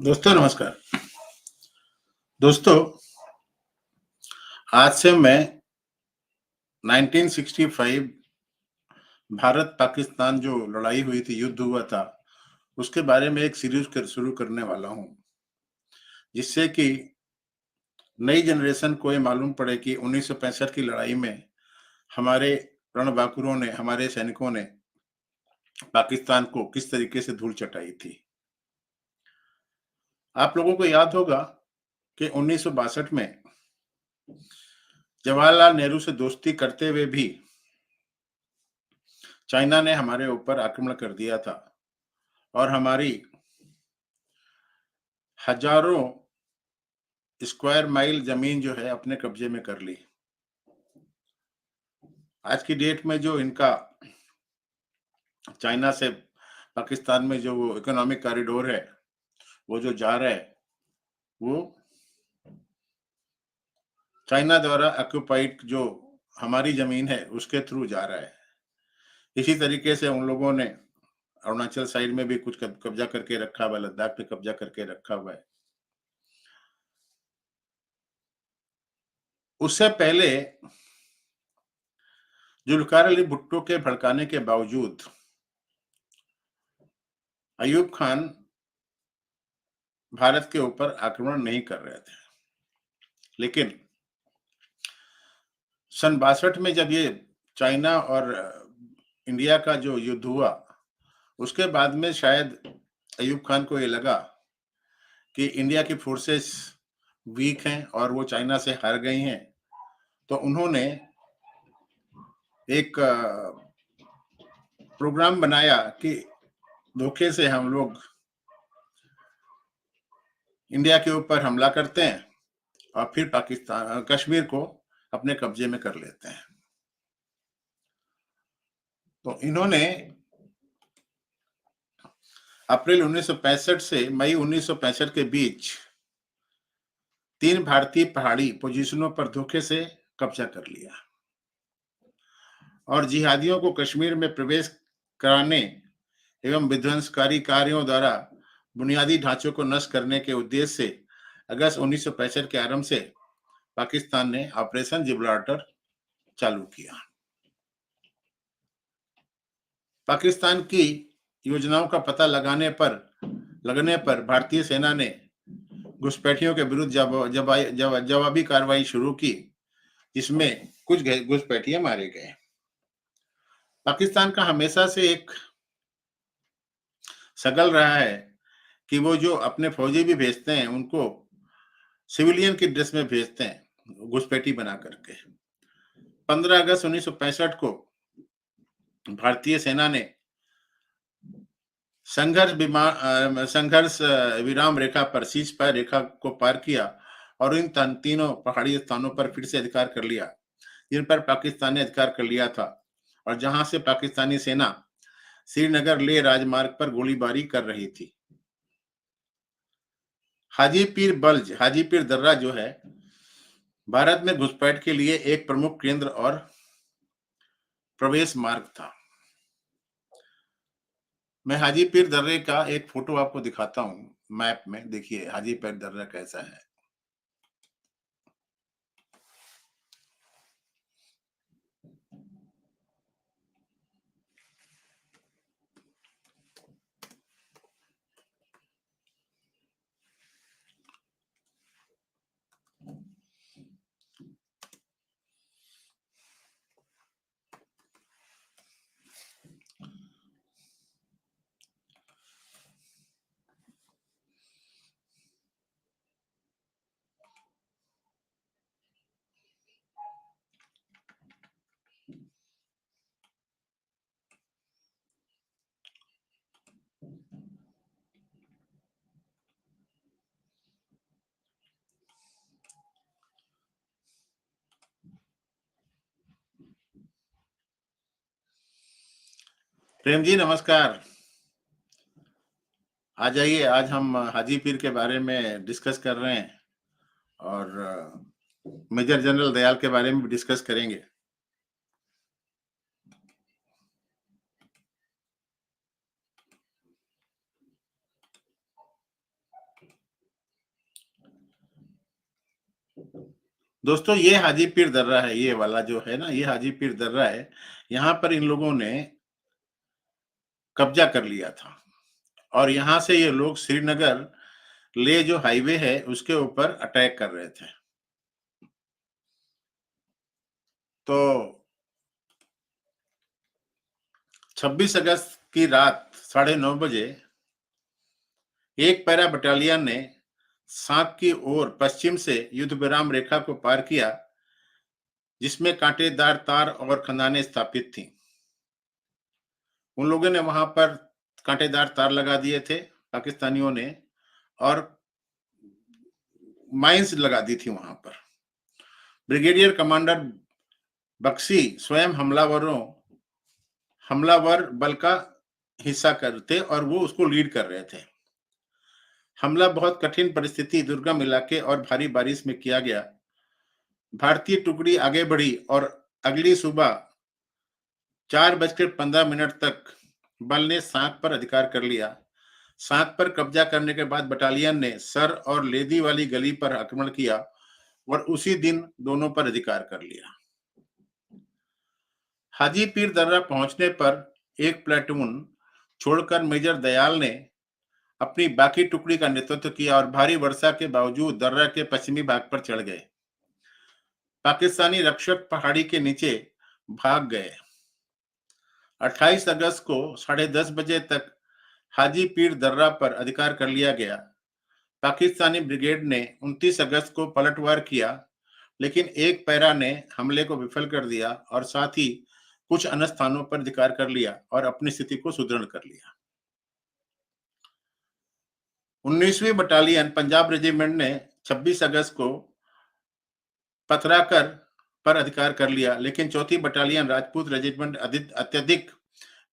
दोस्तों नमस्कार। दोस्तों, आज से मैं 1965 भारत पाकिस्तान जो लड़ाई हुई थी, युद्ध हुआ था, उसके बारे में एक सीरीज शुरू करने वाला हूं, जिससे कि नई जनरेशन को ये मालूम पड़े कि 1965 की लड़ाई में हमारे रणबांकुरों ने, हमारे सैनिकों ने पाकिस्तान को किस तरीके से धूल चटाई थी। आप लोगों को याद होगा कि 1962 में जवाहरलाल नेहरू से दोस्ती करते हुए भी चाइना ने हमारे ऊपर आक्रमण कर दिया था और हमारी हजारों स्क्वायर माइल जमीन जो है अपने कब्जे में कर ली। आज की डेट में जो इनका चाइना से पाकिस्तान में जो वो इकोनॉमिक कॉरिडोर है, वो जो जा रहा है, वो चाइना द्वारा ऑक्युपाइड जो हमारी जमीन है, उसके थ्रू जा रहा है। इसी तरीके से उन लोगों ने अरुणाचल साइड में भी कुछ कब्जा करके रखा हुआ है, लद्दाख पे कब्जा करके रखा हुआ है। उससे पहले जुल्फिकार अली भुट्टो के भड़काने के बावजूद अयूब खान भारत के ऊपर आक्रमण नहीं कर रहे थे। लेकिन सन 62 में जब ये चाइना और इंडिया का जो युद्ध हुआ, उसके बाद में शायद अयूब खान को ये लगा कि इंडिया की फोर्सेस वीक हैं और वो चाइना से हार गई हैं, तो उन्होंने एक प्रोग्राम बनाया कि धोखे से हम लोग इंडिया के ऊपर हमला करते हैं और फिर पाकिस्तान कश्मीर को अपने कब्जे में कर लेते हैं। तो इन्होंने अप्रैल 1965 से मई 1965 के बीच 3 भारतीय पहाड़ी पोजीशनों पर धोखे से कब्जा कर लिया और जिहादियों को कश्मीर में प्रवेश कराने एवं विध्वंसकारी कार्यों द्वारा बुनियादी ढांचों को नष्ट करने के उद्देश्य से अगस्त 1965 के आरंभ से पाकिस्तान ने ऑपरेशन जिब्राल्टर चालू किया। पाकिस्तान की योजनाओं का पता लगने पर भारतीय सेना ने घुसपैठियों के विरुद्ध जवाबी कार्रवाई शुरू की, जिसमें कुछ घुसपैठिए मारे गए। पाकिस्तान का हमेशा से एक सगल रहा है कि वो जो अपने फौजी भी भेजते हैं, उनको सिविलियन की ड्रेस में भेजते हैं, घुसपैठी बना करके। 15 अगस्त 1965 को भारतीय सेना ने संघर्ष विराम रेखा पर सीज फायर रेखा को पार किया और इन तीनों पहाड़ी स्थानों पर फिर से अधिकार कर लिया, जिन पर पाकिस्तान ने अधिकार कर लिया था और जहां से पाकिस्तानी सेना श्रीनगर लेह राजमार्ग पर गोलीबारी कर रही थी। हाजी पीर दर्रा जो है, भारत में घुसपैठ के लिए एक प्रमुख केंद्र और प्रवेश मार्ग था। मैं हाजी पीर दर्रे का एक फोटो आपको दिखाता हूं मैप में। देखिए हाजी पीर दर्रा कैसा है। प्रेम जी नमस्कार। आ जाइए, आज हम हाजी पीर के बारे में डिस्कस कर रहे हैं और मेजर जनरल दयाल के बारे में भी डिस्कस करेंगे। दोस्तों ये हाजी पीर दर्रा है, ये वाला जो है ना, ये हाजी पीर दर्रा है। यहाँ पर इन लोगों ने कब्जा कर लिया था और यहाँ से ये लोग श्रीनगर ले जो हाईवे है उसके ऊपर अटैक कर रहे थे। तो 26 अगस्त की रात 9:30 बजे एक पैरा बटालियन ने साँक की ओर पश्चिम से युद्ध विराम रेखा को पार किया, जिसमें कांटेदार तार और खंदानें स्थापित थीं। उन लोगों ने वहां पर कांटेदार तार लगा दिए थे पाकिस्तानियों ने, और माइंस लगा दी थी वहां पर। ब्रिगेडियर कमांडर बख्शी स्वयं हमलावर बल का हिस्सा करते और वो उसको लीड कर रहे थे। हमला बहुत कठिन परिस्थिति, दुर्गम इलाके और भारी बारिश में किया गया। भारतीय टुकड़ी आगे बढ़ी और अगली सुबह 4:15 तक बल ने साँक पर अधिकार कर लिया। साँक पर कब्जा करने के बाद बटालियन ने सर और लेदी वाली गली पर आक्रमण किया और उसी दिन दोनों पर अधिकार कर लिया। हाजी पीर दर्रा पहुंचने पर एक प्लेटून छोड़कर मेजर दयाल ने अपनी बाकी टुकड़ी का नेतृत्व किया और भारी वर्षा के बावजूद दर्रा के पश्चिमी भाग पर चढ़ गए। पाकिस्तानी रक्षक पहाड़ी के नीचे भाग गए। 28 अगस्त को 10:30 बजे तक हाजी पीर दर्रा पर अधिकार कर लिया गया। पाकिस्तानी ब्रिगेड ने 29 अगस्त को पलटवार किया, लेकिन एक पैरा ने हमले को विफल कर दिया और साथ ही कुछ अन्य स्थानों पर अधिकार कर लिया और अपनी स्थिति को सुदृढ़ कर लिया। 19वीं बटालियन पंजाब रेजिमेंट ने 26 अगस्त को पथराकर पर अधिकार कर लिया, लेकिन चौथी बटालियन राजपूत रेजिमेंट अत्यधिक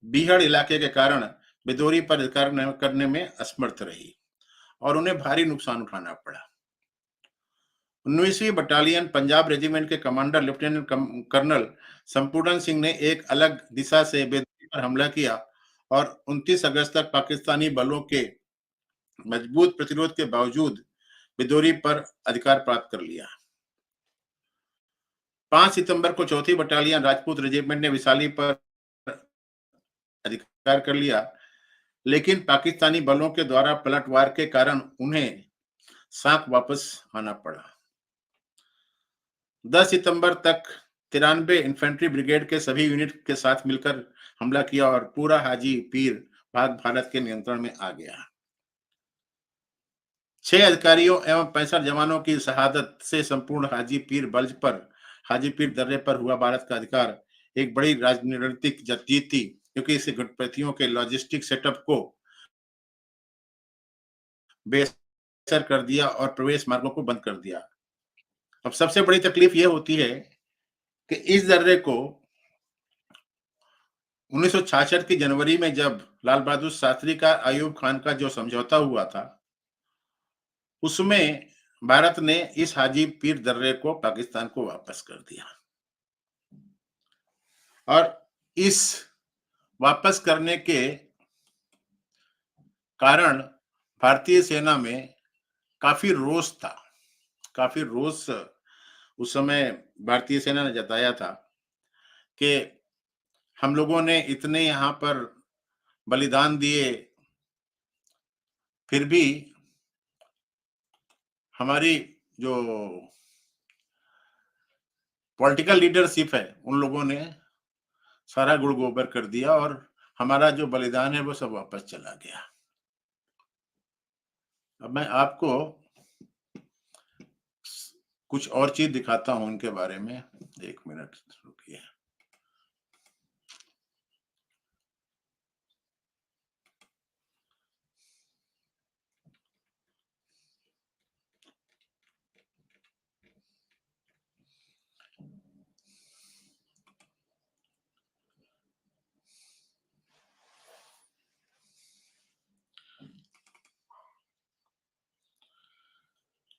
बीहड़ इलाके के कारण बिदोरी पर अधिकार करने में असमर्थ रही और उन्हें भारी नुकसान उठाना पड़ा। 19वीं बटालियन पंजाब रेजिमेंट के कमांडर लेफ्टिनेंट कर्नल संपूर्ण सिंह ने एक अलग दिशा से बेदरी पर हमला किया और 29 अगस्त तक पाकिस्तानी बलों के मजबूत प्रतिरोध के बावजूद बिदोरी पर अधिकार प्राप्त कर लिया। 5 सितंबर को चौथी बटालियन राजपूत रेजिमेंट ने विशाली पर अधिकार कर लिया, लेकिन पाकिस्तानी बलों के द्वारा पलटवार के कारण उन्हें साँक वापस आना पड़ा। 10 सितंबर तक 93 इन्फेंट्री ब्रिगेड के सभी यूनिट के साथ मिलकर हमला किया और पूरा हाजी पीर भाग भारत के नियंत्रण में आ गया। 6 अधिकारियों एवं 65 जवानों की शहादत से संपूर्ण हाजी पीर बल्ज पर, हाजी पीर दर्रे पर हुआ भारत का अधिकार एक बड़ी राजनीतिक जीत थी, क्योंकि इसे घुसपैठियों के लॉजिस्टिक सेटअप को बेअसर कर दिया और प्रवेश मार्गों को बंद कर दिया। अब सबसे बड़ी तकलीफ यह होती है कि इस दर्रे को 1966 की जनवरी में जब लाल बहादुर शास्त्री का अयूब खान का जो समझौता हुआ था, उसमें भारत ने इस हाजी पीर दर्रे को पाकिस्तान को वापस कर दिया और इस वापस करने के कारण भारतीय सेना में काफी रोष था। काफी रोष उस समय भारतीय सेना ने जताया था कि हम लोगों ने इतने यहाँ पर बलिदान दिए, फिर भी हमारी जो पॉलिटिकल लीडरशिप है उन लोगों ने सारा गुड़ गोबर कर दिया और हमारा जो बलिदान है वो सब वापस चला गया। अब मैं आपको कुछ और चीज दिखाता हूं इनके बारे में। 1 मिनट रुकिए।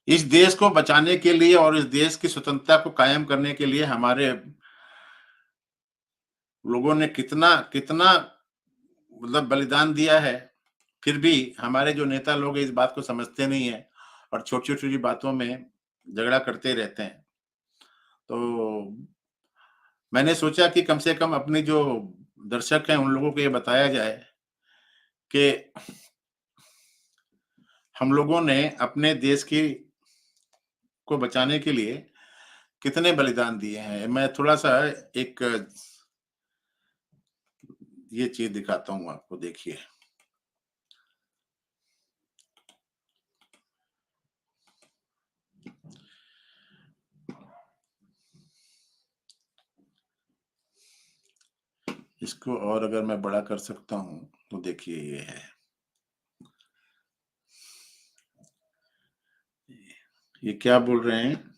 इस देश को बचाने के लिए और इस देश की स्वतंत्रता को कायम करने के लिए हमारे लोगों ने कितना कितना मतलब बलिदान दिया है, फिर भी हमारे जो नेता लोग इस बात को समझते नहीं है और छोटी छोटी बातों में झगड़ा करते रहते हैं। तो मैंने सोचा कि कम से कम अपने जो दर्शक हैं, उन लोगों को ये बताया जाए कि हम लोगों ने अपने देश की को बचाने के लिए कितने बलिदान दिए हैं। मैं थोड़ा-सा एक ये चीज़ दिखाता हूँ आपको, देखिए। इसको और अगर मैं बड़ा कर सकता हूँ, तो देखिए ये है। ये क्या बोल रहे हैं?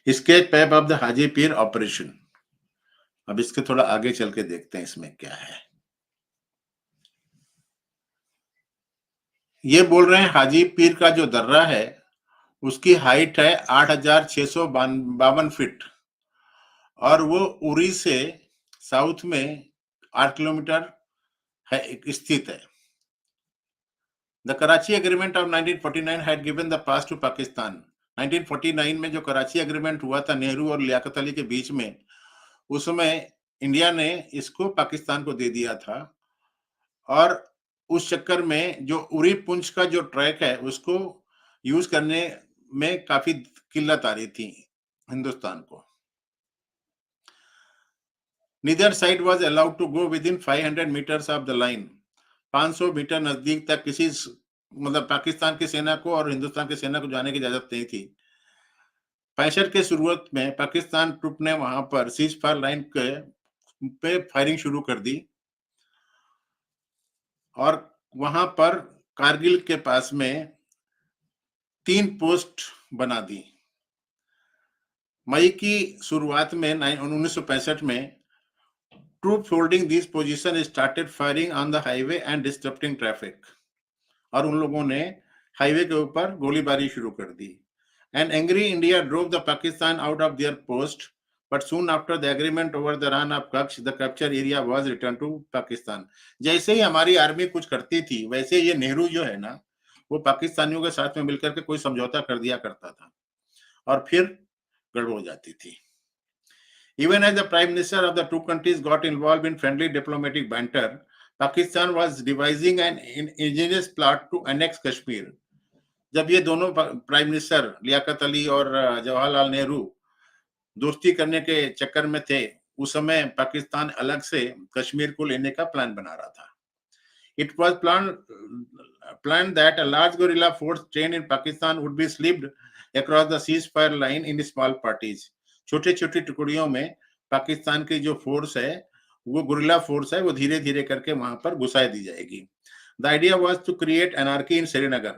Sketch pipe of the Haji Pir operation. अब इसके थोड़ा आगे चल के देखते हैं इसमें क्या है। ये बोल रहे हैं हाजी पीर का जो दर्रा है, उसकी हाइट है 8,652 फीट और वो उरी से साउथ में 8 किलोमीटर है स्थित है। The Karachi agreement of 1949 had given the pass to Pakistan. 1949 में जो कराची एग्रीमेंट हुआ था नेहरू और लियाकत अली के बीच में, उसमें इंडिया ने इसको पाकिस्तान को दे दिया था और उस चक्कर में जो उरी पुंछ का जो ट्रैक है, उसको यूज करने में काफी किल्लत आ रही थी हिंदुस्तान को। Neither side was allowed to go within 500 meters of the line. 500 metre नजदीक तक किसी मतलब पाकिस्तान की सेना को और हिंदुस्तान की सेना को जाने की इजाजत नहीं थी। 65 के शुरुआत में पाकिस्तान ट्रुप ने वहां पर सीज फायर लाइन के पे फायरिंग शुरू कर दी और वहां पर कारगिल के पास में 3 पोस्ट बना दी। मई की शुरुआत में 1965 में troops holding these positions started firing on the highway and disrupting traffic. और उन लोगों ने हाईवे के ऊपर गोलीबारी शुरू कर दी। An angry India drove the Pakistan out of their post, but soon after the agreement over the run of Kutch, the capture area was returned to Pakistan. जैसे ही हमारी आर्मी कुछ करती थी, वैसे ये नेहरू जो है ना, वो पाकिस्तानियों के साथ में मिलकर के कोई समझौता कर दिया करता था और फिर गड़बड़ हो जाती थी। Even as the prime minister of the two countries got involved in friendly diplomatic banter, Pakistan was devising an ingenious plot to annex Kashmir. जब ये दोनों प्राइम मिनिस्टर लियाकत अली और जवाहरलाल नेहरू दोस्ती करने के चक्कर में थे, उस समय पाकिस्तान अलग से कश्मीर को लेने का प्लान बना रहा था। It was planned that a large guerrilla force trained in Pakistan would be slipped across the ceasefire line in small parties. छोटे-छोटे टुकड़ियों में पाकिस्तान की जो फोर्स है, वो गुरिल्ला फोर्स है, वो धीरे-धीरे करके वहां पर घुसा दी जाएगी। The idea was to create anarchy in Srinagar,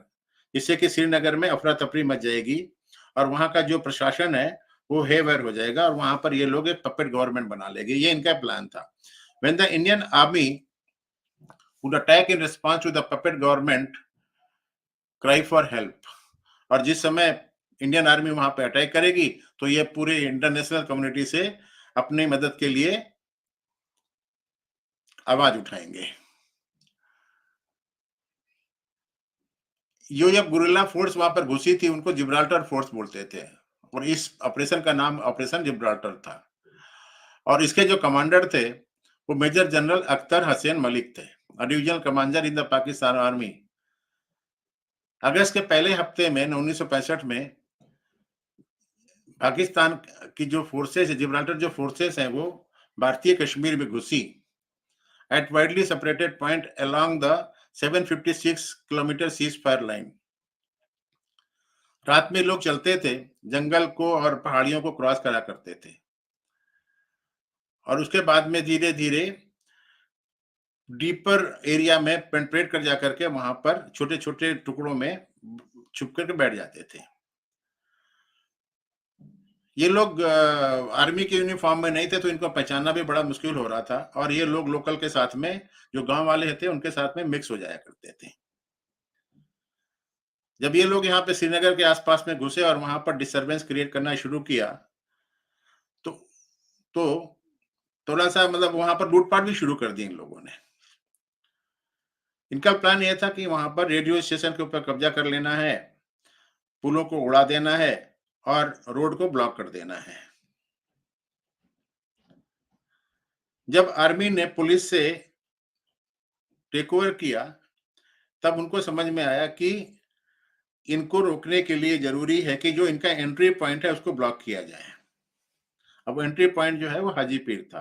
जिससे कि श्रीनगर में अफरा तफरी मच जाएगी और वहां का जो प्रशासन है वो हेवर हो जाएगा और वहां पर ये लोग एक पपेट गवर्नमेंट बना लेंगे। ये इनका प्लान था। When the Indian army would attack in response to the puppet government cry for help, और जिस समय इंडियन आर्मी वहां पे अटैक करेगी तो ये पूरे इंटरनेशनल कम्युनिटी से अपनी मदद के लिए आवाज उठाएंगे। ये जब गुरिल्ला फोर्स वहां पर घुसी थी, उनको जिब्राल्टर फोर्स बोलते थे और इस ऑपरेशन का नाम ऑपरेशन जिब्राल्टर था और इसके जो कमांडर थे वो मेजर जनरल अख्तर हसैन मलिक थे, divisional commander in the Pakistan army. अगस्त के पहले हफ्ते में 1965 में पाकिस्तान की जो फोर्सेस है, जिब्राल्टर जो फोर्सेस हैं, वो भारतीय कश्मीर में घुसी at widely separated point along the 756 kilometre cease fire line. रात में लोग चलते थे, जंगल को और पहाड़ियों को क्रॉस करा करते थे और उसके बाद में धीरे धीरे डीपर एरिया में पेंट्रेट कर जाकर के वहां पर छोटे छोटे टुकड़ों में छुप करके बैठ जाते थे। ये लोग आर्मी के यूनिफॉर्म में नहीं थे तो इनको पहचानना भी बड़ा मुश्किल हो रहा था और ये लोग लोकल के साथ में जो गांव वाले थे उनके साथ में मिक्स हो जाया करते थे। जब ये लोग यहाँ पे श्रीनगर के आसपास में घुसे और वहां पर डिस्टरबेंस क्रिएट करना शुरू किया तो तो थोड़ा सा मतलब वहां पर लूटपाट भी शुरू कर दी इन लोगों ने। इनका प्लान यह था कि वहां पर रेडियो स्टेशन के ऊपर कब्जा कर लेना है, पुलों को उड़ा देना है और रोड को ब्लॉक कर देना है। जब आर्मी ने पुलिस से टेक ओवर किया, तब उनको समझ में आया कि इनको रोकने के लिए जरूरी है कि जो इनका एंट्री पॉइंट है उसको ब्लॉक किया जाए। अब एंट्री पॉइंट जो है वो हाजीपीर था।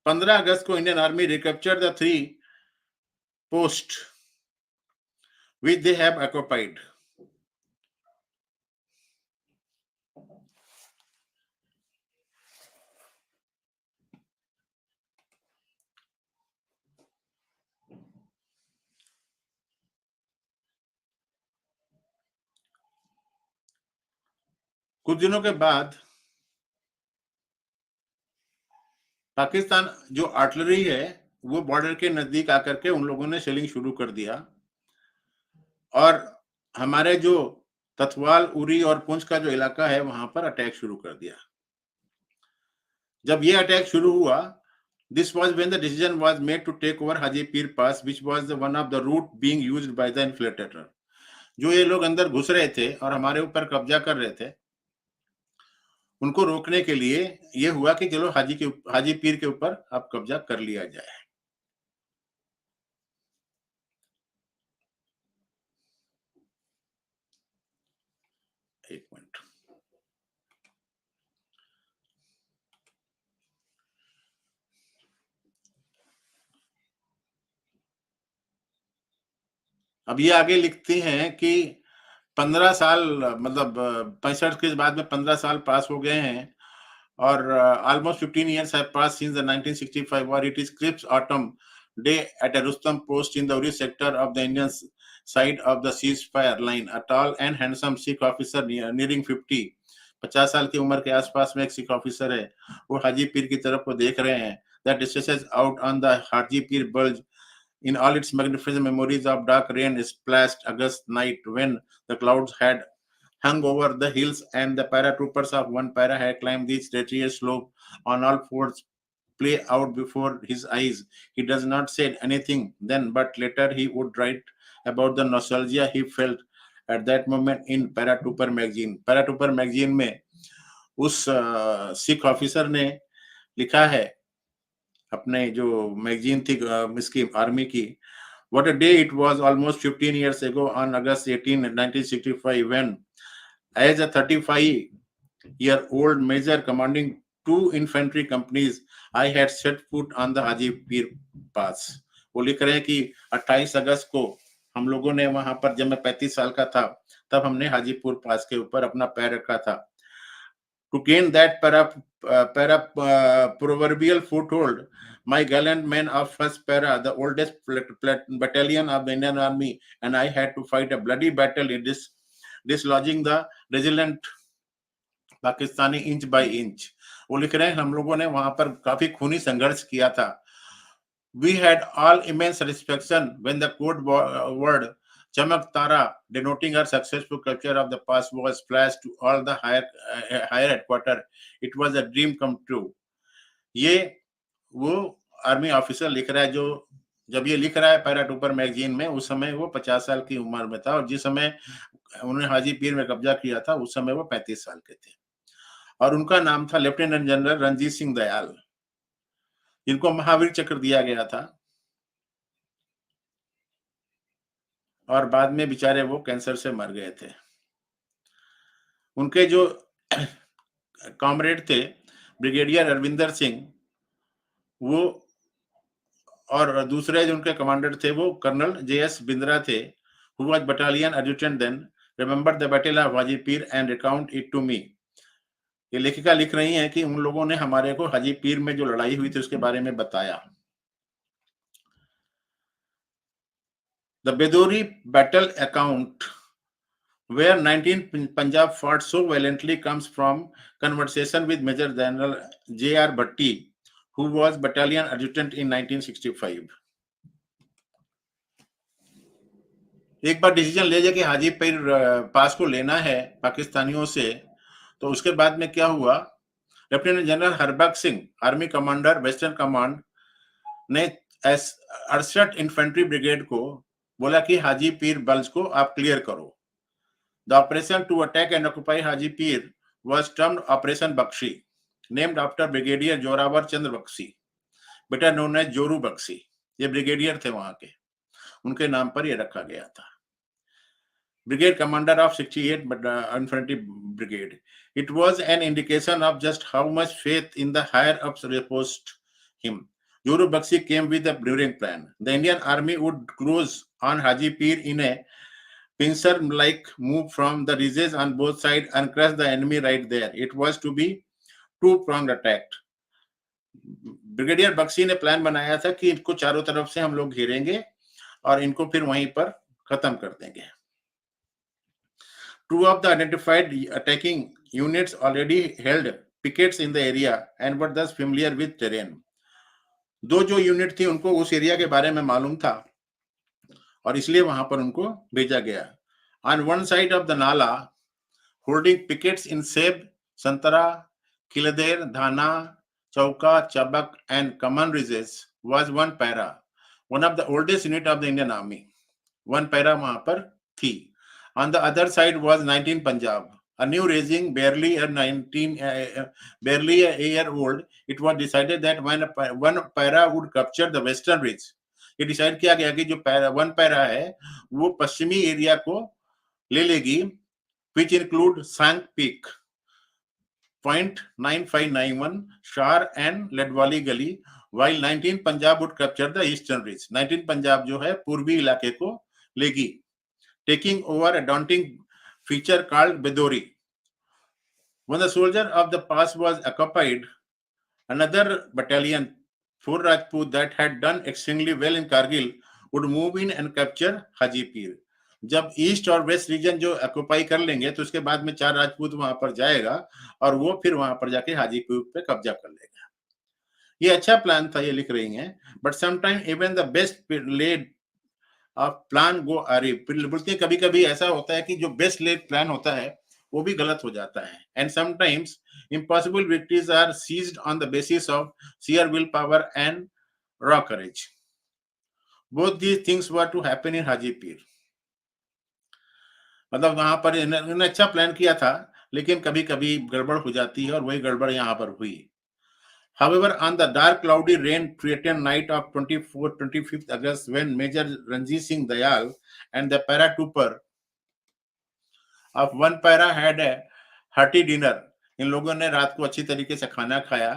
15 अगस्त को Indian army recaptured the 3 post which they have occupied. कुछ दिनों के बाद पाकिस्तान जो आर्टिलरी है वो बॉर्डर के नजदीक आकर के उन लोगों ने शेलिंग शुरू कर दिया और हमारे जो तथवाल, उरी और पुंछ का जो इलाका है वहां पर अटैक शुरू कर दिया। जब ये अटैक शुरू हुआ, this was when the decision was made to take over Hajipir Pass, which was the one of the route being used by the infiltrator. जो ये लोग अंदर घुस रहे थे और हमारे ऊपर कब्जा कर रहे थे, उनको रोकने के लिए ये हुआ कि चलो हाजीपीर के ऊपर अब कब्जा कर लिया जाए। एक मिनट। अब ये आगे लिखती हैं कि 15 साल, मतलब 65 के बाद में 15 साल पास हो गए हैं और almost 15 years have passed since the 1965 war. It is crisp autumn day at a Rustam post in the Uri sector of the Indian side of the ceasefire line. A tall and handsome Sikh officer nearing 50 साल की उम्र के आसपास में एक Sikh officer है, वो हाजीपीर की तरफ को देख रहे हैं। That stretches out on the Hajipir bulge in all its magnificent memories of dark rain splashed August night when the clouds had hung over the hills and the paratroopers of one para had climbed the treacherous slope on all fours play out before his eyes. He does not say anything then, but later he would write about the nostalgia he felt at that moment in Paratrooper magazine. Paratrooper magazine में उस Sikh officer ने लिखा है, अपने जो magazine थी इसकी army की, what a day it was almost 15 years ago on August 18, 1965 when as a 35-year-old major commanding 2 infantry companies I had set foot on the Hajipir Pass. वो लिख रहे हैं कि 28 अगस्त को हम लोगों ने वहां पर, जब मैं 35 साल का था तब हमने हाजीपुर पास के ऊपर अपना पैर रखा था। To gain that proverbial foothold, my gallant men of first para, the oldest battalion of the Indian Army, and I had to fight a bloody battle in dislodging the resilient Pakistani inch by inch. वो लिख रहे हैं हम लोगों ने वहां पर काफी खूनी संघर्ष किया था। We had all immense satisfaction when the code word Chamak Tara, denoting our successful capture of the pass, was flashed to all the higher headquarters. It was a dream come true. ये वो army officer लिख रहा है जो जब ये लिख रहा है पैराट्रूपर मैगजीन में, उस समय वो 50 साल की उम्र में था और जिस समय उन्होंने हाजीपीर में कब्जा किया था उस समय वो 35 साल के थे और उनका नाम था लेफ्टिनेंट जनरल रणजीत सिंह दयाल, जिनको महावीर चक्र दिया गया था और बाद में बेचारे वो कैंसर से मर गए थे। उनके जो कॉमरेड थे ब्रिगेडियर अरविंदर सिंह, वो और दूसरे जो उनके कमांडर थे वो कर्नल जेएस बिंद्रा थे, who was battalion adjutant then, remembered the battle of Haji Pir and recount it to me. ये लेखिका लिख रही हैं कि उन लोगों ने हमारे को हाजीपीर में जो लड़ाई हुई थी उसके बारे में बताया। The Bedori battle account where 19 Punjab fought so valiantly comes from conversation with Major General J.R. Bhatti, who was battalion adjutant in 1965. एक बार डिसीजन ले लिया कि हाजीपीर पास को लेना है पाकिस्तानियों से, तो उसके बाद में क्या हुआ, lieutenant general Harbaksh Singh, army commander western command, ने 68 इन्फेंट्री ब्रिगेड को बोला कि हाजीपीर बल्ज को आप क्लियर करो। The operation to attack and occupy Hajipir was termed Operation Bakshi, named after Brigadier Jorawar Chandra Bakshi. Better known as Joru Bakshi. ये ब्रिगेडियर थे वहां के, उनके नाम पर ये रखा गया था। Brigade commander of 68 Infantry Brigade. It was an indication of just how much faith in the higher ups reposed him. Joru Bakshi came with a brilliant plan. The Indian army would cruise on Haji Pir in a pincer-like move from the ridges on both sides and crush the enemy right there. It was to be two-pronged attack. Brigadier Bakshi ने plan बनाया था कि इनको चारों तरफ से हम लोग घेरेंगे और इनको फिर वहीं पर खत्म कर देंगे। Two of the identified attacking units already held pickets in the area and were thus familiar with terrain. दो जो यूनिट थी उनको उस एरिया के बारे में मालूम था और इसलिए वहां पर उनको भेजा गया। On one side of the Nala, holding pickets in Seb, Santara, Kilader, Dhana, Chauka, Chabak, and Kaman ridges was one para, one of the oldest unit of the Indian Army. One para वहां पर थी. On the other side was 19 Punjab, a new raising, barely a year old. It was decided that when one para would capture the western ridge, ये decide किया गया कि जो one para है वो पश्चिमी एरिया को ले लेगी, which include Sank Peak, point 9591, Shar and Ledwali Gully, while 19 Punjab would capture the eastern ridge. 19 Punjab जो है पूर्वी इलाके को लेगी, taking over a daunting feature called Bedori. When the soldier of the pass was occupied, another battalion, 4 Rajput, that had done extremely well in Kargil, would move in and capture Haji Pir. जब east और west region जो occupy कर लेंगे तो उसके बाद में 4 राजपूत वहां पर जाएगा और वो फिर वहां पर जाके हाजीपुर पे कब्जा कर लेगा। ये अच्छा प्लान था, ये लिख रही हैं, but sometime even the best laid plan go अरे, बोलते हैं कभी कभी ऐसा होता है कि जो बेस्ट लेड प्लान होता है वो भी गलत हो जाता है। And sometimes impossible victories are seized on the basis of sheer willpower and raw courage. Both these things were to happen in Haji Pir. मतलब वहां पर इन्होंने अच्छा प्लान किया था लेकिन कभी कभी गड़बड़ हो जाती है और वही गड़बड़ यहाँ पर हुई। However, on the dark, cloudy, rain-threatened night of 25th August, when Major Ranjit Singh Dayal and the paratrooper of one para had a hearty dinner, इन लोगों ने रात को अच्छी तरीके से खाना खाया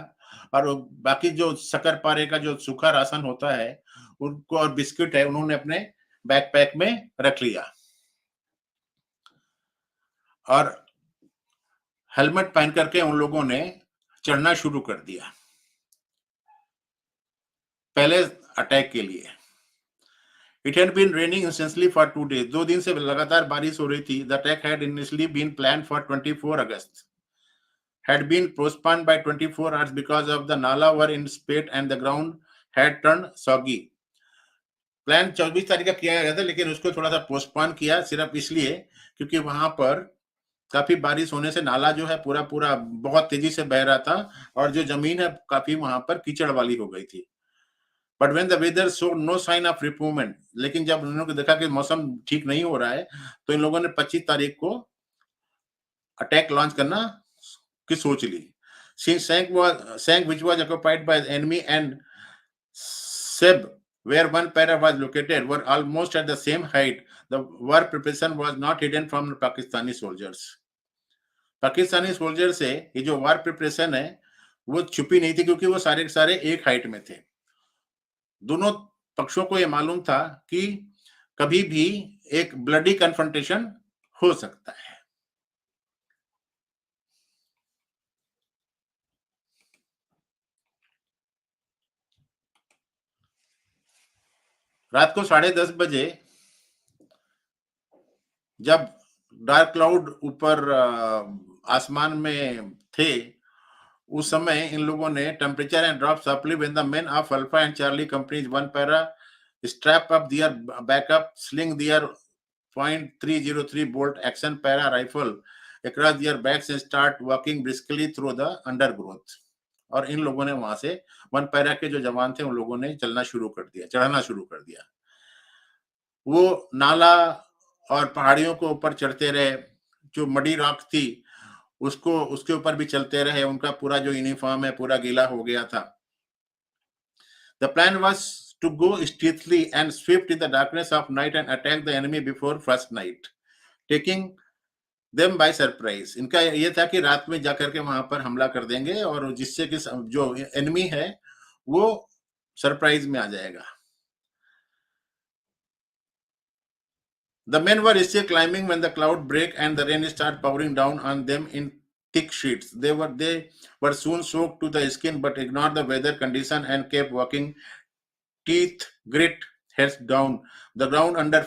और बाकी जो शक्कर पारे का जो सूखा राशन होता है उनको और बिस्किट है उन्होंने अपने बैकपैक में रख लिया और हेलमेट पहन करके उन लोगों ने चढ़ना शुरू कर दिया पहले अटैक के लिए। It had been raining incessantly for 2 days. 2 दिन से लगातार बारिश हो रही थी। The attack had initially been planned for 24 August. Had been postponed by 24 hours because of the Nala were in spate and the ground had turned soggy. Plan 24 तारीख का किया गया था लेकिन उसको थोड़ा सा पोस्टपोन किया सिर्फ इसलिए क्योंकि वहां पर काफी बारिश होने से नाला जो है पूरा पूरा बहुत तेजी से बह रहा था और जो जमीन है काफी वहां पर कीचड़ वाली हो गई थी। But when the weather show no sign of improvement, लेकिन जब उन्होंने देखा कि मौसम ठीक नहीं हो रहा है तो इन लोगों ने 25 तारीख को अटैक लॉन्च करना की सोच ली। Sank which was occupied by the enemy and Seb where one para was located were almost at the same height. The war preparation was not hidden from the Pakistani soldiers. Pakistani soldier से ये जो वार preparation है वो छुपी नहीं थी क्योंकि वो सारे के सारे एक हाइट में थे। दोनों पक्षों को ये मालूम था कि कभी भी एक ब्लडी कन्फ्रंटेशन हो सकता है। रात को 10:30 बजे जब डार्क क्लाउड ऊपर आसमान में थे उस समय इन लोगों ने temperature and drop sharply when the main of alpha and Charlie companies one para strap up their backup, sling their .303 bolt action para rifle across their backs and start walking briskly through the undergrowth. और इन लोगों ने वहां से one para के जो जवान थे उन लोगों ने चलना शुरू कर दिया, चढ़ना शुरू कर दिया। वो नाला और पहाड़ियों को ऊपर चढ़ते रहे, जो मडी रॉक थी उसको उसके ऊपर भी चलते रहे। उनका पूरा जो यूनिफॉर्म है पूरा गीला हो गया था। The plan was to go stealthily and swift in the darkness of night and attack the enemy before first night, taking them by surprise. इनका ये था कि रात में जाकर के वहां पर हमला कर देंगे और जिससे कि जो एनिमी है वो सरप्राइज में आ जाएगा। The men were still climbing when the cloud break and the rain started pouring down on them in thick sheets. They were soon soaked to the skin, but ignored the weather condition and kept walking, teeth grit, heads down. The ground under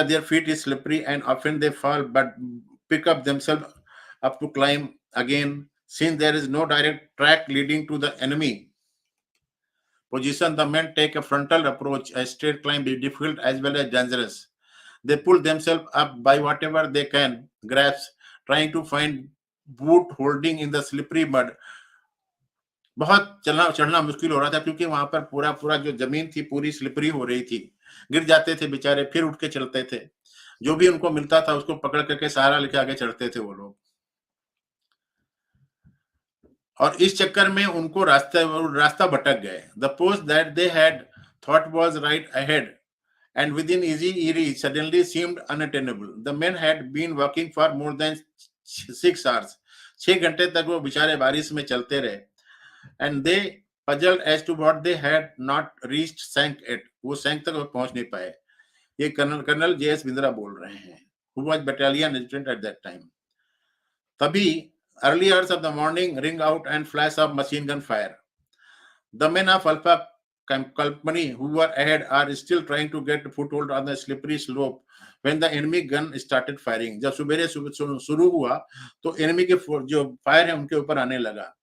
their feet is slippery, and often they fall, but pick up themselves up to climb again. Since there is no direct track leading to the enemy position, the men take a frontal approach. A straight climb is difficult as well as dangerous. They pull themselves up by whatever they can grasp, trying to find boot holding in the slippery mud. बहुत चलना चढ़ना मुश्किल हो रहा था क्योंकि वहां पर पूरा पूरा जो जमीन थी पूरी स्लिपरी हो रही थी। गिर जाते थे बेचारे, फिर उठ के चलते थे। जो भी उनको मिलता था उसको पकड़ करके सहारा लेके आगे चढ़ते थे वो लोग। और इस चक्कर में उनको रास्ता भटक गए। The post that they had thought was right ahead and within easy reach suddenly seemed unattainable. The men had been walking for more than 6 hours. 6 घंटे तक वो बेचारे बारिश में चलते रहे। And they puzzled as to what they had not reached Sank it. वो सैंक तक पहुंच नहीं पाए। ये कर्नल JS बिंद्रा बोल रहे हैं, who was battalion adjutant at that time. तभी early hours of the morning ring out and flash of machine gun fire. The men of Alpha company who were ahead are still trying to get foothold on the slippery slope when the enemy gun started firing. जब सुबेरे शुरू हुआ तो enemy के जो fire है उनके ऊपर आने लगा।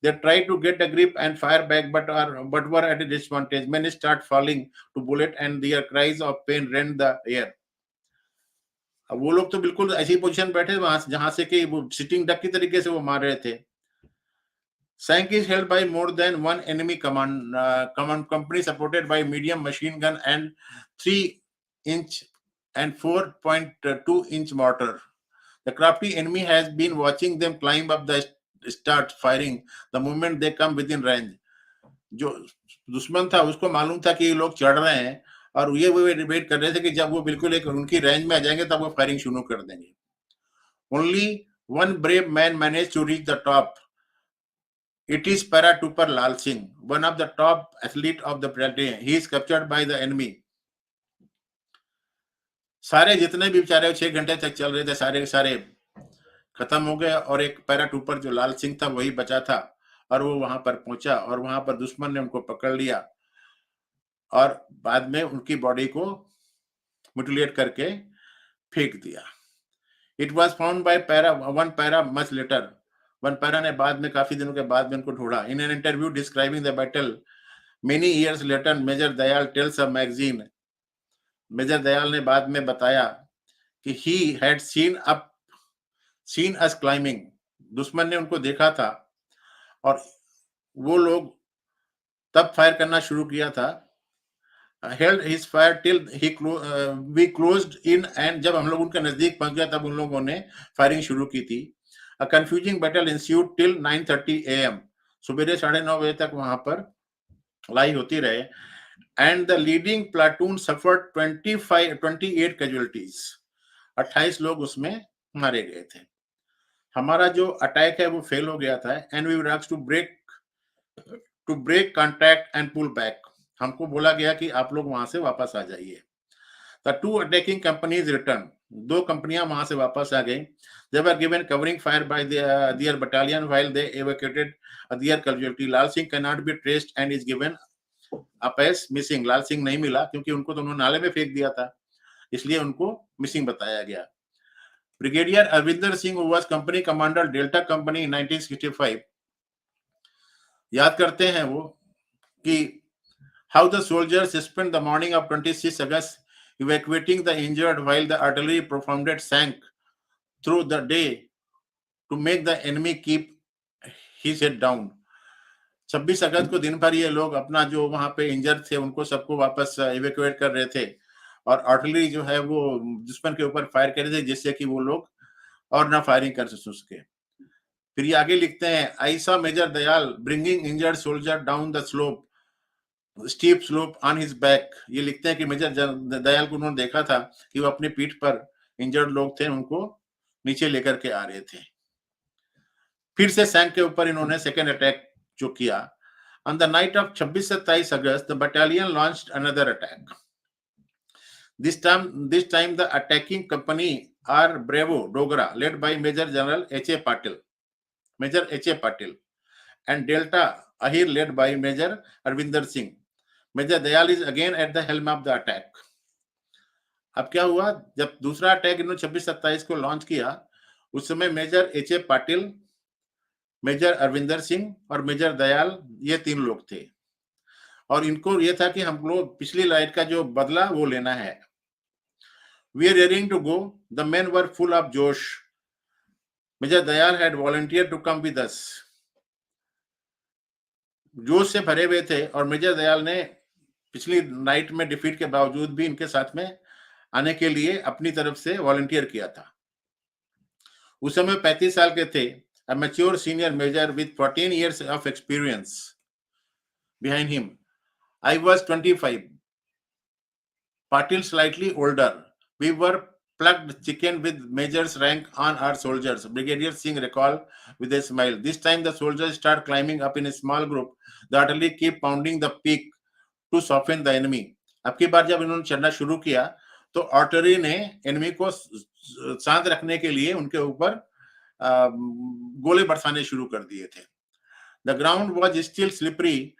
They tried to get a grip and fire back, but were at a disadvantage. Many start falling to bullet and their cries of pain rent the air. अब वो लोग तो बिल्कुल ऐसी पोजीशन बैठे वहां जहां से कि वो सिटिंग डक की तरीके से वो मार रहे थे। Sank is held by more than one enemy command company supported by medium machine gun and 3-inch and 4.2-inch mortar. The crafty enemy has been watching them climb up the start firing the moment they come within range. जो दुश्मन था उसको मालूम था कि ये लोग चढ़ रहे हैं और ये वो वेट कर रहे थे कि जब वो बिल्कुल एक उनकी रेंज में आ जाएंगे तब वो फायरिंग शुरू कर देंगे। Only one brave man managed to reach the top. It is Paratrooper Lal Singh, one of the top athlete of the battalion. He is captured by the enemy. सारे जितने भी बेचारे 6 घंटे तक चल रहे थे सारे के सारे खत्म हो गए और एक पैराट्रूपर जो लाल सिंह था वही बचा था और वो वहां पर पहुंचा और वहां पर दुश्मन ने उनको पकड़ लिया और बाद में उनकी बॉडी को म्यूटिलेट करके फेंक दिया। It was found by one para much later. One para ने बाद में काफी दिनों के बाद में उनको ढूंढा। In an interview describing the battle many years later major Dayal tells a magazine. Major Dayal ने बाद में बताया कि he had seen us climbing. दुश्मन ने उनको देखा था और वो लोग तब फायर करना शुरू किया था। held his fire till we closed in and जब हम लोग उनके नजदीक पहुंच गया तब उन लोगों ने फायरिंग शुरू की थी। A confusing battle ensued till 9:30 AM. सुबह 9:30 बजे तक वहां पर लड़ाई होती रहे and the leading platoon suffered 28 casualties. 28 लोग उसमें मारे गए थे। हमारा जो अटैक है वो फेल हो गया था and we were asked to break contact and pull back. हमको बोला गया कि आप लोग वहां से वापस आ जाइए। The two attacking companies returned. 2 कंपनियां वहां से वापस आ गई। They were given covering fire by their battalion while they evacuated their casualty. Lal Singh cannot be traced and is given up as missing. लाल सिंह नहीं मिला क्योंकि उनको तो उन्होंने नाले में फेंक दिया था, इसलिए उनको मिसिंग बताया गया। Brigadier Arvinder Singh who was company commander Delta Company in 1965 याद करते हैं वो कि how the soldiers spent the morning of 26 August evacuating the injured while the artillery performed sank through the day to make the enemy keep his head down. 26 अगस्त को दिन भर ये लोग अपना जो वहां पे इंजर्ड थे उनको सबको वापस इवैक्यूएट कर रहे थे और आर्टिलरी जो है वो दुश्मन के ऊपर फायर कर रहे थे जिससे कि वो लोग और ना फायरिंग कर सके। फिर ये आगे लिखते हैं, I saw major Dayal bringing injured soldier down the steep slope on his back. ये लिखते हैं कि मेजर दयाल को उन्होंने देखा था कि वो अपनी पीठ पर इंजर्ड लोग थे, उनको नीचे लेकर के आ रहे थे। फिर से सैंक के ऊपर इन्होंने सेकेंड अटैक जो किया। ऑन द नाइट ऑफ 26 से 23 अगस्त the battalion launched another attack. This time the attacking company are Bravo Dogra, led by Major General H.A. Patil, Major H.A. Patil, and Delta Ahir, led by Major Arvinder Singh. Major Dayal is again at the helm of the attack. अब क्या हुआ, जब दूसरा attack इन्होंने 26-27 को launch किया, उस समय major H.A. Patil, major Arvinder Singh और मेजर दयाल, ये 3 लोग थे। और इनको ये था कि हम लोग पिछली लड़ाई का जो बदला वो लेना है। We are raring to go. The men were full of josh. Major Dayal had volunteered to come with us. जोश से भरे हुए थे और मेजर दयाल ने पिछली नाइट में डिफीट के बावजूद भी इनके साथ में आने के लिए अपनी तरफ से वॉलंटियर किया था। उस समय 35 साल के थे, a mature senior major with 14 years of experience behind him. I was 25. Patil slightly older. We were plugged chicken with major's rank on our soldiers, Brigadier Singh recalled with a smile. This time the soldiers start climbing up in a small group. The artillery keep pounding the peak to soften the enemy. अब की बार जब इन्होंने चढ़ना शुरू किया तो artery ने enemy को शांत रखने के लिए उनके ऊपर गोले बरसाने शुरू कर दिए थे। The ground was still slippery,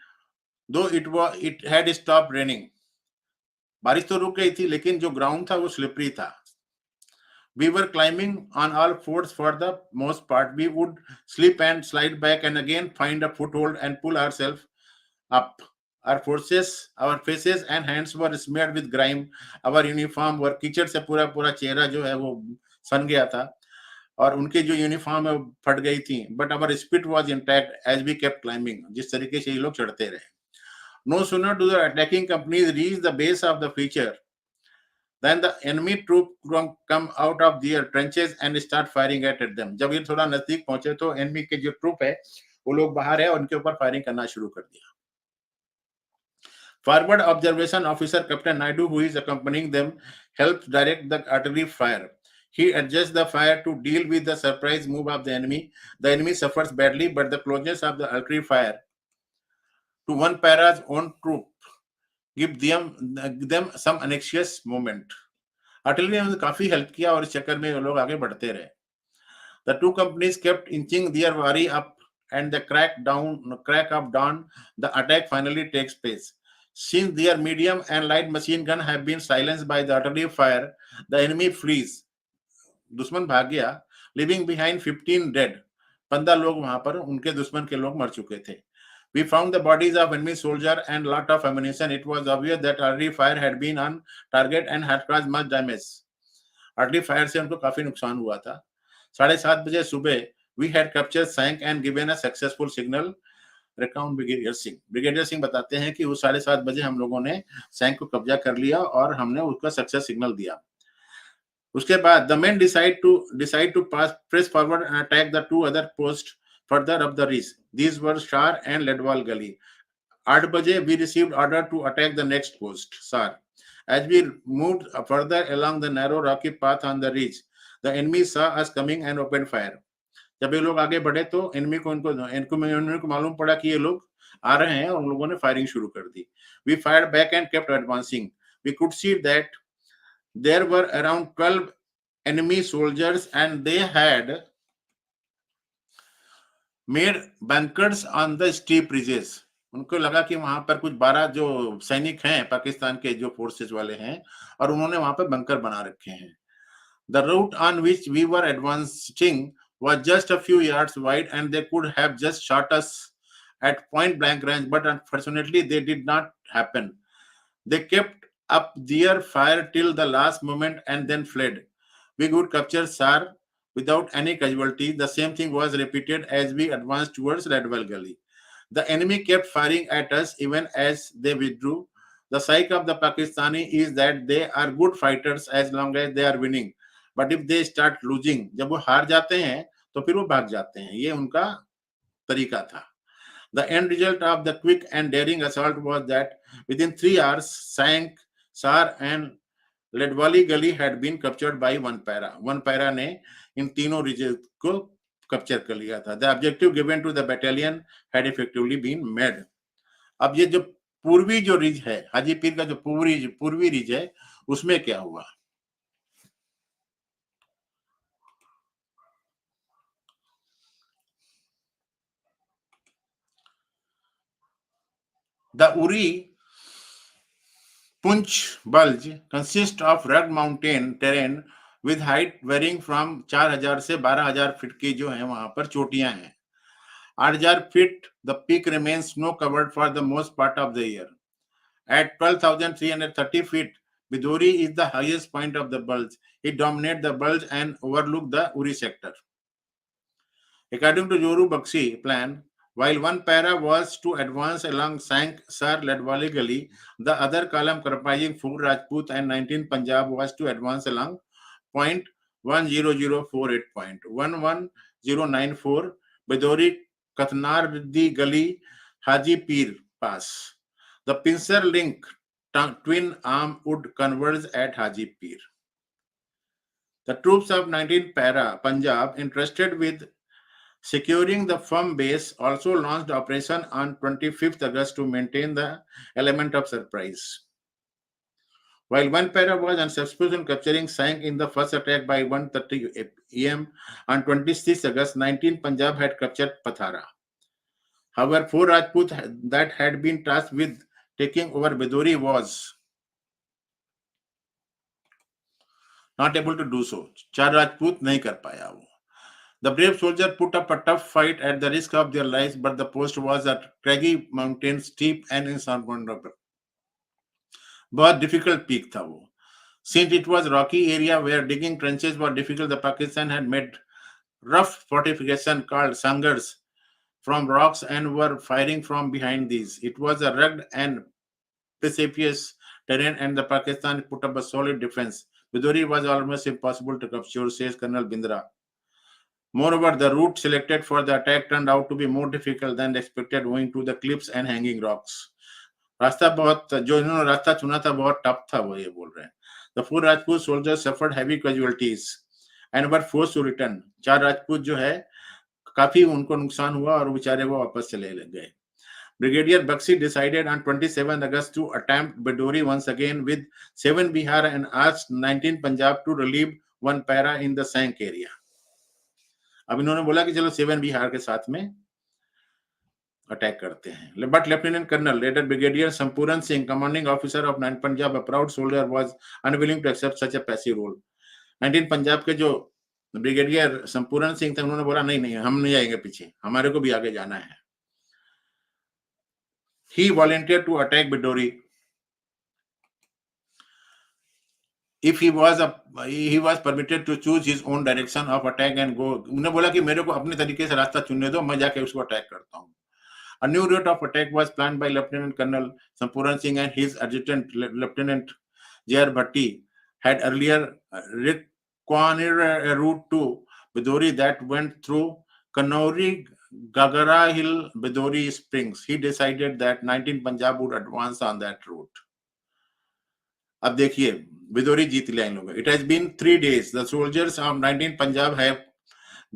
though it had stopped raining. बारिश तो रुक गई थी, लेकिन जो ग्राउंड था वो स्लिपरी था। We were climbing on all fours for the most part. We would slip and slide back and again find a foothold and pull ourselves up. Our faces and hands were smeared with grime. Our uniform were कीचड़ से पूरा चेहरा जो है वो सन गया था और उनकी जो यूनिफॉर्म है फट गई थी। But our spirit was intact as we kept climbing. जिस तरीके से ये लोग चढ़ते रहे। No sooner do the attacking companies reach the base of the feature than the enemy troop come out of their trenches and start firing at them. जब ये थोड़ा नजदीक पहुंचे तो एनिमी के जो ट्रूप है वो लोग बाहर है और उनके ऊपर फायरिंग करना शुरू कर दिया। Forward observation officer Captain Naidu, who is accompanying them, helps direct the artillery fire. He adjusts the fire to deal with the surprise move of the enemy. The enemy suffers badly, but the closeness of the artillery fire to one para's own troop give them some anxious moment. Artillery ने काफी help किया और इस चक्कर में लोग आगे बढ़ते रहे। The two companies kept inching their worry up, and the crack of dawn, the attack finally takes place. Since their medium and light machine gun have been silenced by the artillery fire, the enemy flees. दुश्मन भाग गया, leaving behind 15 dead. 15 लोग वहां पर उनके दुश्मन के लोग मर चुके थे। We found the bodies of enemy soldier and lot of ammunition. It was obvious that artillery fire had been on target and had caused much damage. Artillery fire से उनको काफी नुकसान हुआ था। 7:30 बजे सुबह we had captured Sank and given a successful signal. Recount Brigadier Singh. Brigadier Singh बताते हैं कि उस 7:30 बजे हम लोगों ने सैंक को कब्जा कर लिया और हमने उसका सक्सेस सिग्नल दिया। उसके बाद the men decide to press forward and attack the two other posts further up the ridge. These were Shar and Ledwal Gully. 8 बजे we received order to attack the next post, Shar. As we moved further along the narrow rocky path on the ridge, the enemy saw us coming and opened fire. जब ये लोग आगे बढ़े तो enemy को मालूम पड़ा कि ये लोग आ रहे हैं और उन लोगों ने फायरिंग शुरू कर दी। We fired back and kept advancing. We could see that there were around 12 enemy soldiers and they had made bunkers on the steep ridges. उनको लगा कि वहां पर कुछ 12 जो सैनिक हैं पाकिस्तान के जो फोर्सेस वाले हैं और उन्होंने वहां पर बंकर बना रखे हैं। The route on which we were advancing was just a few yards wide and they could have just shot us at point blank range, but unfortunately they did not happen. They kept up their fire till the last moment and then fled. We could capture Sar without any casualty. The same thing was repeated as we advanced towards Redwell Gully. The enemy kept firing at us even as they withdrew. The psyche of the Pakistani is that they are good fighters as long as they are winning. But if they start losing, जब वो हार जाते हैं तो फिर वो भाग जाते हैं। ये उनका तरीका था। The end result of the quick and daring assault was that within 3 hours, Sank, Sar and Ledwali Gully had been captured by one para. One para ने इन तीनों रिज को कैप्चर कर लिया था। The objective given to the battalion had effectively been made. अब ये जो पूर्वी जो रिज है, हाजी पीर का जो पूर्वी रिज है, उसमें क्या हुआ? The Uri Punch bulge consists of rugged mountain terrain with height varying from 4000 से 12000 फीट की जो है वहां पर चोटियां हैं। 8000 feet the peak remains snow covered for the most part of the year. At 12,330 feet, Bidori is the highest point of the bulge. It dominates the bulge and overlooks the Uri sector. According to Joru Bakshi plan, while one para was to advance along Sank Sar Ladwali Gully, the other column comprising 4 Rajput and 19 Punjab was to advance along point 10048.11094 Bidori Katnardi Gully Haji Pir Pass. The pincer link twin arm would converge at Haji Pir. The troops of 19 Para Punjab, entrusted with securing the firm base, also launched operation on 25th August to maintain the element of surprise. While one para was unsuccessful in capturing Sank in the first attack by 1:30 am on 26 August, 19 Punjab had captured Pathara. However, 4 Rajput that had been tasked with taking over Bidori was not able to do so. 4 Rajput नहीं कर पाया वो. The brave soldier put up a tough fight at the risk of their lives, but the post was a craggy mountain, steep and insurmountable. बहुत difficult peak था वो. Since it was rocky area where digging trenches were difficult, the Pakistan had made rough fortification called sangars from rocks and were firing from behind these. It was a rugged and precipitous terrain, and the Pakistan put up a solid defense. Bidori was almost impossible to capture, says Colonel Bindra. Moreover, the route selected for the attack turned out to be more difficult than expected owing to the cliffs and hanging rocks. रास्ता बहुत जो इन्होंने रास्ता चुना था बहुत tough था, वो ये बोल रहे हैं. The 4 Rajput soldiers suffered heavy casualties and were forced to return. 4 Rajput जो है काफी उनको नुकसान हुआ और बेचारे वो वापस चले गए. Brigadier Bakshi decided on 27 August to attempt Bidori once again with 7 Bihar and asked 19 Punjab to relieve one para in the Sank area. अब इन्होंने बोला कि चलो 7 बिहार के साथ में अटैक करते हैं. But Lieutenant Colonel, later Brigadier Sampuran Singh, commanding officer of 9 Punjab, a proud soldier, was unwilling to accept such a passive role. 19 Punjab के जो ब्रिगेडियर संपूर्ण सिंह थे, उन्होंने बोला नहीं नहीं हम नहीं जाएंगे पीछे, हमारे को भी आगे जाना है. He volunteered to attack Bidori if he was permitted to choose his own direction of attack and go. उन्होंने बोला कि मेरे को अपने तरीके से रास्ता चुनने दो, मैं जाके उसको अटैक करता हूँ. A new route of attack was planned by Lieutenant Colonel Sampuran Singh, and his adjutant Lieutenant J.R. Bhatti had earlier reconnoitred a route to Bidori that went through Kanori, Gagara Hill, Bidori Springs. He decided that 19 Punjab would advance on that route. अब देखिए बिदोरी जीत लिया इन लोगों. It has been 3 days. The soldiers of 19 Punjab have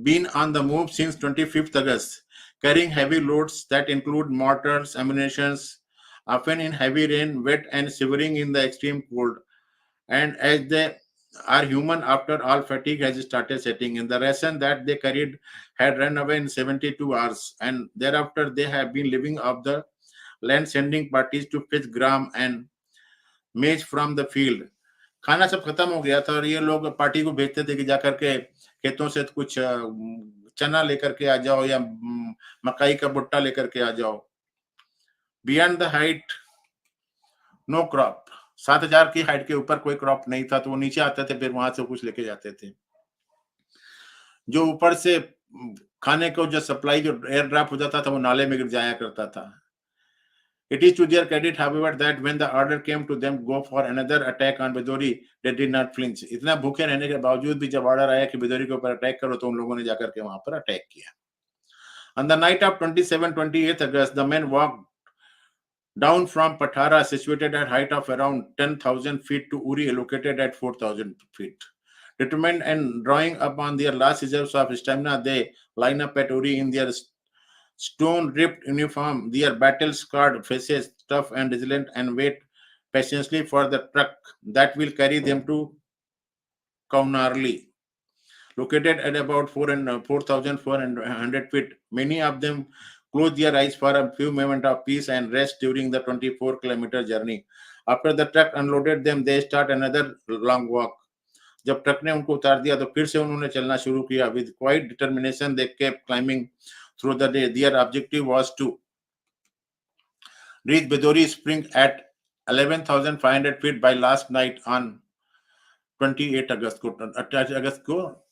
been on the move since 25th August, carrying heavy loads that include mortars, ammunitions, often in heavy rain, wet and shivering in the extreme cold. And as they are human, after all, fatigue has started setting in. The ration that they carried had run away in 72 hours, and thereafter they have been living off the land, sending parties to fetch gram and maize from the field. खाना सब खत्म हो गया था और ये लोग party को भेजते थे कि जाकर के खेतों से कुछ चना लेकर के आ जाओ या मकाई का भुट्टा लेकर के आ जाओ. Beyond the height no crop. 7000 की हाइट के ऊपर कोई क्रॉप नहीं था, तो वो नीचे आते थे, फिर वहां से कुछ लेके जाते थे. जो ऊपर से खाने को जो सप्लाई जो एयर ड्रॉप हो जाता था वो नाले में गिर जाया करता था. It is to their credit, however, that when the order came to them go for another attack on Bidori, they did not flinch. इतना भूखे रहने के बावजूद भी जब ऑर्डर आया कि बिदोरी के ऊपर अटैक करो, तो उन लोगों ने जाकर के वहां पर अटैक किया. On the night of 27-28 August, the men walked down from Patara, situated at height of around 10,000 feet, to Uri, located at 4,000 feet. Determined and drawing upon their last reserves of stamina, they line up at Uri in their stone-ripped uniform, their battle-scarred faces tough and resilient, and wait patiently for the truck that will carry them to Kaunarli, located at about 4,400 feet. Many of them close their eyes for a few moments of peace and rest during the 24-kilometer journey. After the truck unloaded them, they start another long walk. जब truck ने उनको उतार दिया तो फिर से उन्होंने चलना शुरू किया. With quite determination, they kept climbing through the day. Their objective was to reach Bedori Spring at 11,500 feet by last night on 28 अगस्त को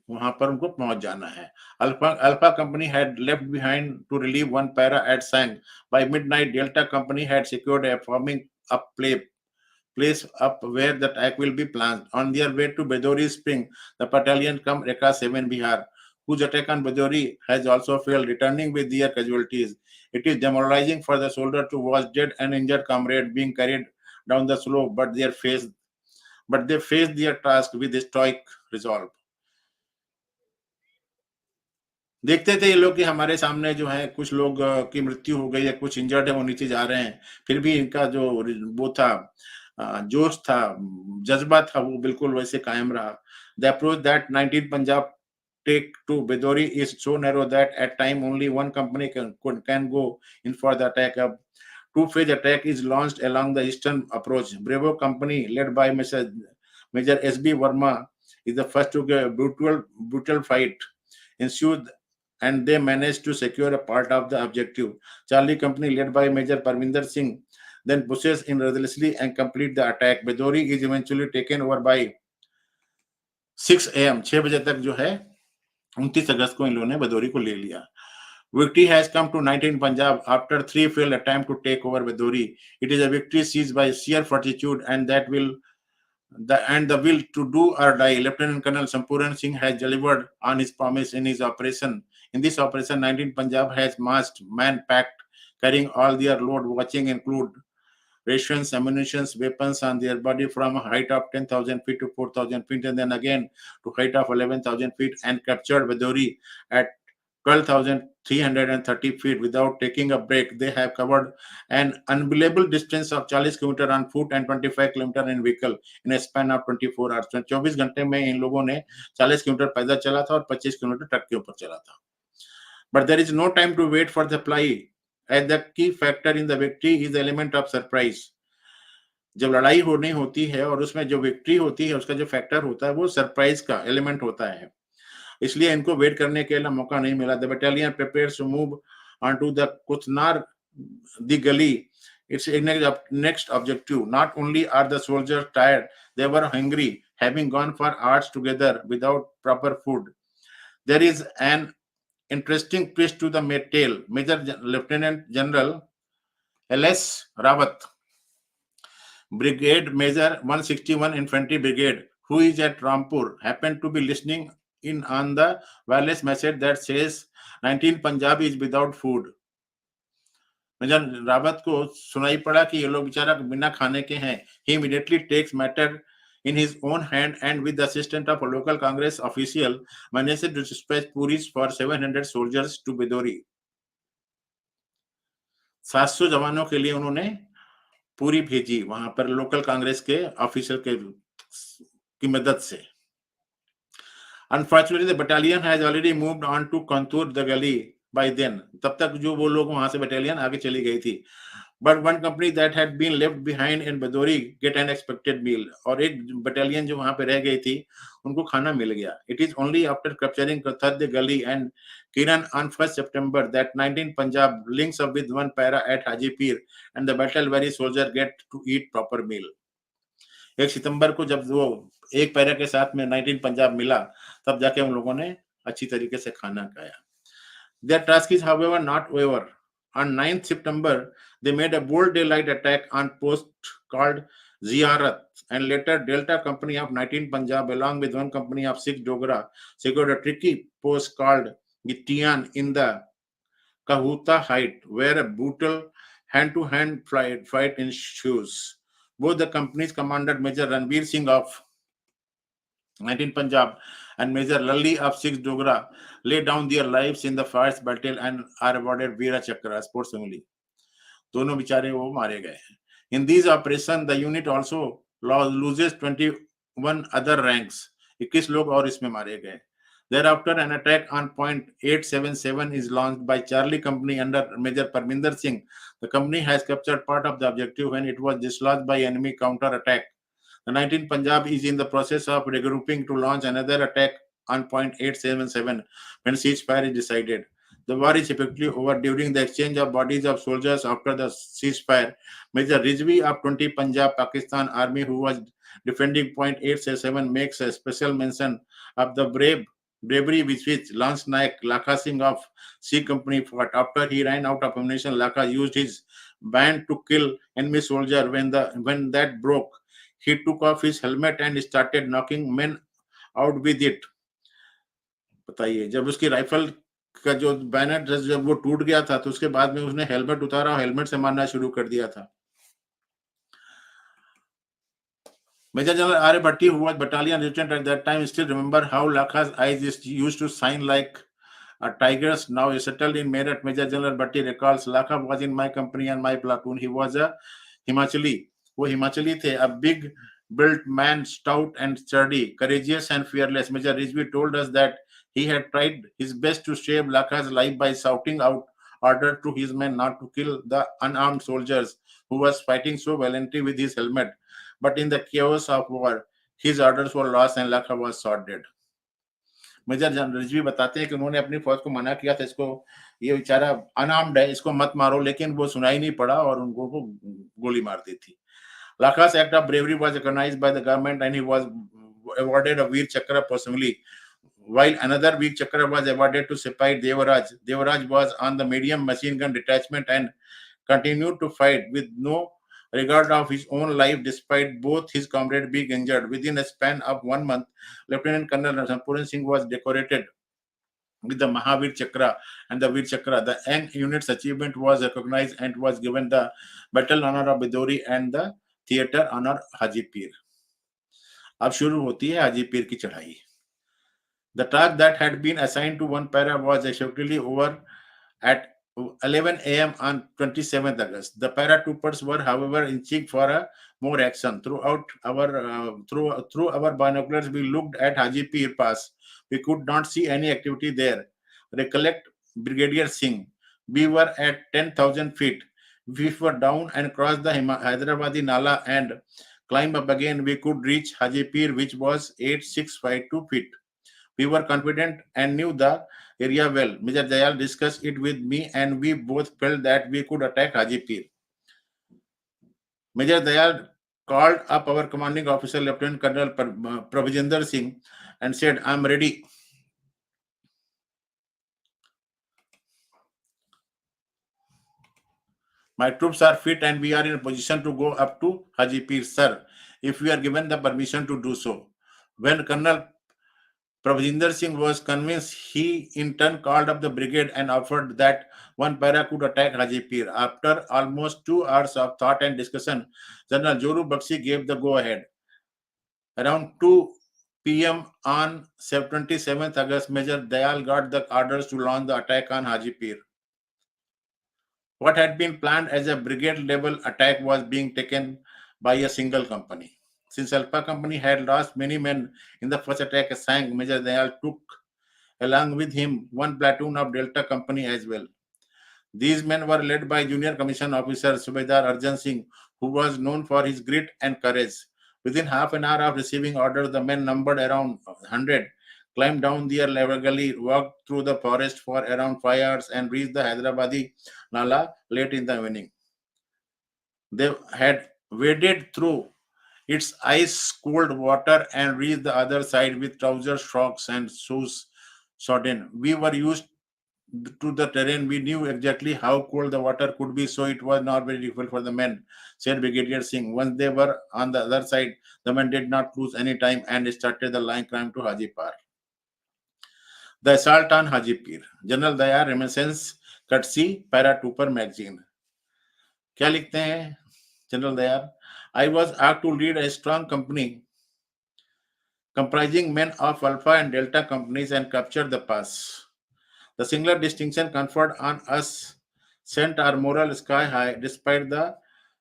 वहां पर उनको पहुंच जाना है. Alpha company had left behind to relieve one para at Sang. By midnight, Delta company had secured a forming up place up where the attack will be planned. On their way to Bedori Spring, the battalion come Reka 7 Bihar, whose attack on Bedori has also failed, returning with their casualties. It is demoralizing for the soldier to watch dead and injured comrade being carried down the slope, but they face their task with stoic resolve. देखते थे ये लोग कि हमारे सामने जो है कुछ लोग की मृत्यु हो गई है, कुछ इंजर्ड है, वो नीचे जा रहे हैं, फिर भी इनका जो वो था जोश था, जज्बा था, वो बिल्कुल वैसे कायम रहा. The approach that 19 Punjab take to Bedori is so narrow that at time only one company can go in for the attack. A two-phase attack is launched along the eastern approach. Bravo company, led by Major S.B. Verma, is the first to get brutal fight ensued, and they managed to secure a part of the objective. Charlie company, led by Major Parminder Singh, then pushes in relentlessly and complete the attack. Bedori is eventually taken over by 6 a.m. 6 बजे तक जो है 29 अगस्त को इन लोगों ने बदौरी को ले लिया. Victory has come to 19 Punjab after 3 failed attempts to take over Bedori. It is a victory seized by sheer fortitude and the will to do or die. Lieutenant Colonel Sampuran Singh has delivered on his promise in his operation. In this operation, 19 Punjab has marched man-packed, carrying all their load, watching include rations, ammunition, weapons on their body from a height of 10,000 feet to 4,000 feet, and then again to height of 11,000 feet, and captured Bedori at 12,330 feet without taking a break. They have covered an unbelievable distance of 40 kilometre on foot and 25 kilometre in vehicle in a span of 24 hours. 24 घंटे में इन लोगों ने 40 kilometre पैदल चला था और 25 kilometre truck के ऊपर चला था. But there is no time to wait for the reply, as the key factor in the victory is the element of surprise. जब लड़ाई होनी होती है और उसमें जो विक्ट्री होती है, उसका जो फैक्टर होता है वो सरप्राइज का एलिमेंट होता है, इसलिए इनको वेट करने के लिए मौका नहीं मिला. The battalion prepares to move on to the Kutnar the gully. Its next objective. Not only are the soldiers tired, they were hungry, having gone for hours together without proper food. There is an interesting twist to the tale. Major Lieutenant General L.S. Rawat, Brigade Major 161 Infantry Brigade, who is at Rampur, happened to be listening in on the wireless message that says 19 Punjab is without food. Major Rawat को सुनाई पड़ा कि ये लोग बेचारा बिना खाने के हैं. He immediately takes matter in his own hand and with the assistance of a local Congress official managed to dispatch puris for 700 soldiers to Bedori. 700 जवानों के लिए उन्होंने पूरी भेजी वहां पर लोकल कांग्रेस के ऑफिसर की मदद से. Unfortunately, the battalion has already moved on to Kantur the gully by then. तब तक जो वो लोग वहां से बटालियन आगे चली गई थी. But one company that had been left behind in Bedori get an expected meal. और एक बटालियन जो वहां पे रह गई थी उनको खाना मिल गया. It is only after capturing Kantur the gully and Kiran on 1st September that 19 Punjab links up with one para at Hajipir and the battle-weary soldier get to eat proper meal. 1 सितंबर को जब वो एक para के साथ में 19 पंजाब मिला, तब जाके उन लोगों ने अच्छी तरीके से खाना खाया. Their task is, however, not over. On 9th September, they made a bold daylight attack on post called Ziyarat, and later Delta Company of 19 Punjab, along with one company of Sikh Dogra, secured a tricky post called Gittian in the Kahuta Height, where a brutal hand-to-hand fight ensues. Both the company's commander, Major Ranveer Singh of 19 Punjab and Major Lalli of 6 Dogra, lay down their lives in the first battle and are awarded Veera Chakra, sports only. दोनों बेचारे वो मारे गए. In these operations, the unit also loses 21 other ranks. 21 लोग और इसमें मारे गए. Thereafter, an attack on Point 877 is launched by Charlie Company under Major Parminder Singh. The company has captured part of the objective when it was dislodged by enemy counter-attack. The 19th Punjab is in the process of regrouping to launch another attack on Point 877 when ceasefire is decided. The war is effectively over. During the exchange of bodies of soldiers after the ceasefire, Major Rizvi of 20 Punjab Pakistan Army, who was defending Point 877, makes a special mention of the bravery with which Lance Naik Lakha Singh of C Company fought. After he ran out of ammunition, Lakha used his band to kill enemy soldier. When that broke, he took off his helmet and started knocking men out with it. बताइए, जब उसकी rifle का जो banner जब वो टूट गया था तो उसके बाद में उसने हेलमेट उतारा और हेलमेट से मारना शुरू कर दिया था. Major General R. Bhatti, who was battalion lieutenant at that time, still remember how Lakha's eyes used to shine like a tiger's. Now settled in Meerut, Major General Bhatti recalls, Lakha was in my company and my platoon. He was a Himachali. वो हिमाचली थे. A big built man, stout and sturdy, courageous and fearless. Major Rizvi told us that he had tried his best to save Lakha's life by shouting out order to his men not to kill the unarmed soldiers who was fighting so valiantly with his helmet. But in the chaos of war, his orders were lost and Lakha was shot dead. Major general Rizvi बताते हैं कि उन्होंने अपनी फौज को मना किया था, इसको ये बेचारा अनआर्म्ड है, इसको मत मारो, लेकिन वो सुनाई नहीं पड़ा और उनको गोली मार दी थी. Lakha's act of bravery was recognized by the government and he was awarded a Veer Chakra personally, while another Veer Chakra was awarded to Sipahi Devaraj. Devaraj was on the medium machine gun detachment and continued to fight with no regard of his own life despite both his comrades being injured. Within a span of 1 month, Lieutenant Colonel Sampuran Singh was decorated with the Mahavir Chakra and the Veer Chakra. The young unit's achievement was recognized and was given the Battle Honor of Bidori and the Theatre Honor Haji Pir. अब शुरू होती है हाजी पीर की चढ़ाई. The task that had been assigned to one para was effectively over at 11 a.m. on 27th August. The paratroopers were, however, inching for a more action. Through our binoculars, we looked at Haji Pir Pass. We could not see any activity there. Recollect Brigadier Singh. We were at 10,000 feet. We were down and crossed the Hyderabadi Nala and climb up again. We could reach Haji Pir, which was 8652 feet. We were confident and knew the area well. Major Dayal discussed it with me and we both felt that we could attack Haji Pir. Major Dayal called up our commanding officer, Lieutenant Colonel Prabhajinder Singh, and said, "I am ready." My troops are fit and we are in a position to go up to Haji Pir, sir, if we are given the permission to do so. When Colonel Prabhajinder Singh was convinced, he in turn called up the brigade and offered that one para could attack Haji Pir. After almost 2 hours of thought and discussion, General Joru Bakshi gave the go-ahead. Around 2 p.m. on 27th August, Major Dayal got the orders to launch the attack on Haji Pir. What had been planned as a brigade-level attack was being taken by a single company. Since Alpha Company had lost many men in the first attack, Sang Major Dayal took along with him one platoon of Delta Company as well. These men were led by Junior Commission Officer Subedar Arjan Singh, who was known for his grit and courage. Within half an hour of receiving orders, the men numbered around 100 climbed down their level gully, walked through the forest for around 5 hours, and reached the Hyderabadi Nala late in the evening. They had waded through its ice-cold water and reached the other side with trousers, socks, and shoes sodden. We were used to the terrain. We knew exactly how cold the water could be, so it was not very difficult for the men, said Brigadier Singh. Once they were on the other side, the men did not lose any time and started the line climb to Hajipur. The assault on Hajipur. General Dayal Reminiscence, courtesy Paratrooper magazine. क्या लिखते हैं general Dayal? I was asked to lead a strong company comprising men of Alpha and Delta companies and capture the pass. The singular distinction conferred on us sent our morale sky high despite the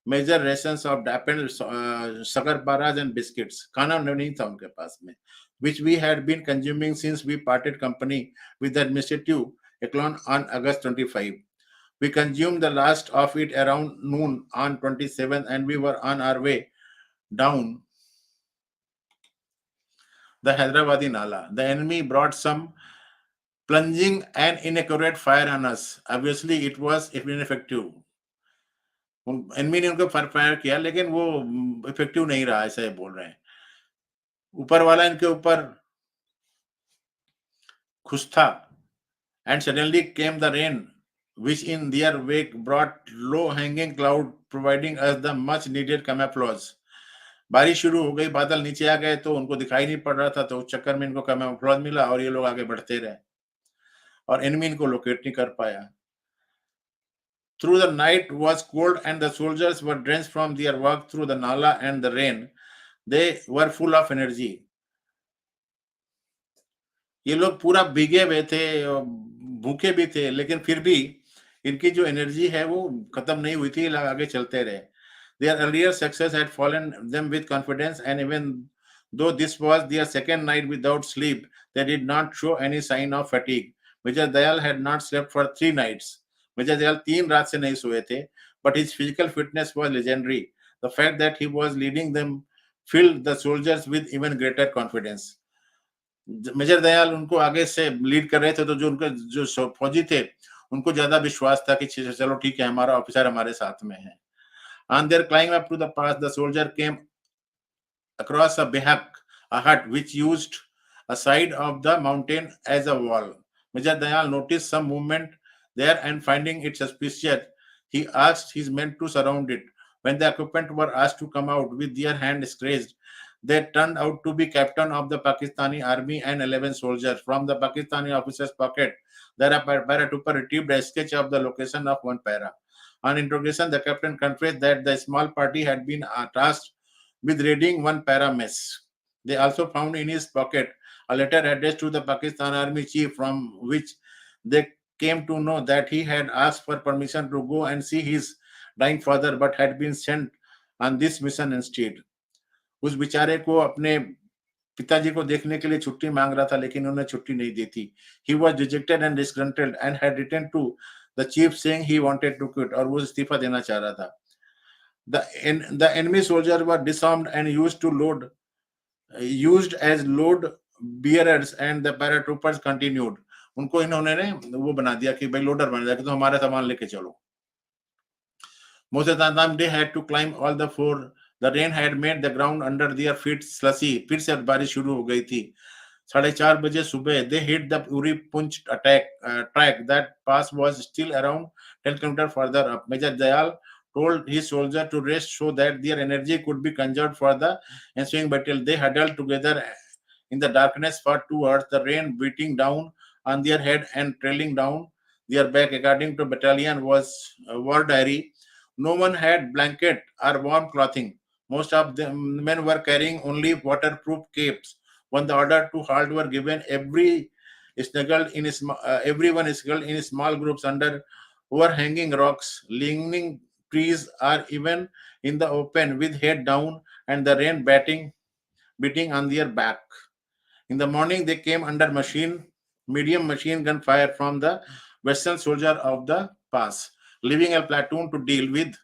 major rations of dampened sagarbaras and biscuits. खाना नहीं था उनके पास में, which we had been consuming since we parted company with the administrative echelon on August 25. We consumed the last of it around noon on 27th, and we were on our way down the Hyderabadi Nala. The enemy brought some plunging an inaccurate fire on us. Obviously, it was ineffective. Enemy ने उनको fire किया लेकिन वो effective नहीं रहा, ऐसा ये बोल रहे हैं. ऊपर वाला इनके ऊपर खुश था. And suddenly came the rain, which in their wake brought low-hanging cloud, providing us the much-needed camouflage. बारिश शुरू हो गई, बादल नीचे आ गए तो उनको दिखाई नहीं पड़ रहा था, तो उस चक्कर में इनको कैमोफ्लेज मिला और ये लोग आगे बढ़ते रहे और एनिमी इनको लोकेट नहीं कर पाया. Through the night was cold and the soldiers were drenched from their work through the Nala and the rain. They were full of energy. ये लोग पूरा भीगे हुए थे, भूखे भी थे, लेकिन फिर भी इनकी जो एनर्जी है वो खत्म नहीं हुई थी, आगे चलते रहे. Their earlier success had fallen them with confidence, and even though this was their second night without sleep, they did not show any sign of fatigue. Major Dayal had not slept for 3 nights. Major Dayal 3 रात से नहीं सोए थे, but his physical fitness was legendary. The fact that he was leading them filled the soldiers with even greater confidence. Major Dayal उनको आगे से lead कर रहे थे, तो जो उनके जो फौजी थे उनको ज्यादा विश्वास था कि चलो ठीक है, हमारा ऑफिसर हमारे साथ में है. On their climb up to the pass, the soldier came across a bihak, a hut which used a side of the mountain as a wall. Major Dayal noticed some movement there and finding it suspicious, he asked his men to surround it. When the occupants were asked to come out with their hands raised, they turned out to be captain of the Pakistani army and 11 soldiers. From the Pakistani officer's pocket, the paratrooper retrieved a sketch of the location of one para. On interrogation, the captain confessed that the small party had been tasked with raiding one para mess. They also found in his pocket a letter addressed to the Pakistan Army chief, from which they came to know that he had asked for permission to go and see his dying father, but had been sent on this mission instead. उस बेचारे को अपने पिताजी को देखने के लिए छुट्टी मांग रहा था, लेकिन उन्होंने छुट्टी नहीं दी थी. He was dejected and disgruntled and had written to the chief saying he wanted to quit, और वो इस्तीफा देना चाह रहा था. The enemy soldiers were disarmed and used as load bearers, and the paratroopers continued. उनको इन्होंने वो बना दिया कि भाई लोडर बना दिया कि तो हमारा सामान लेके चलो. Moses Damde had to climb all the 4. The rain had made the ground under their feet slushy. फिर से बारिश शुरू हो गई थी. 4:30 बजे सुबह they hit the Uri Punch track. That pass was still around 10 km further up. Major Dayal told his soldiers to rest so that their energy could be conserved for the ensuing battle. They huddled together in the darkness for 2 hours, the rain beating down on their head and trailing down their back. According to battalion war diary, no one had blanket or warm clothing. Most of the men were carrying only waterproof capes. When the order to halt were given, everyone snuggled in small groups under overhanging rocks, leaning trees, or even in the open with head down and the rain beating on their back. In the morning, they came under medium machine gun fire from the western soldier of the pass, leaving a platoon to deal with.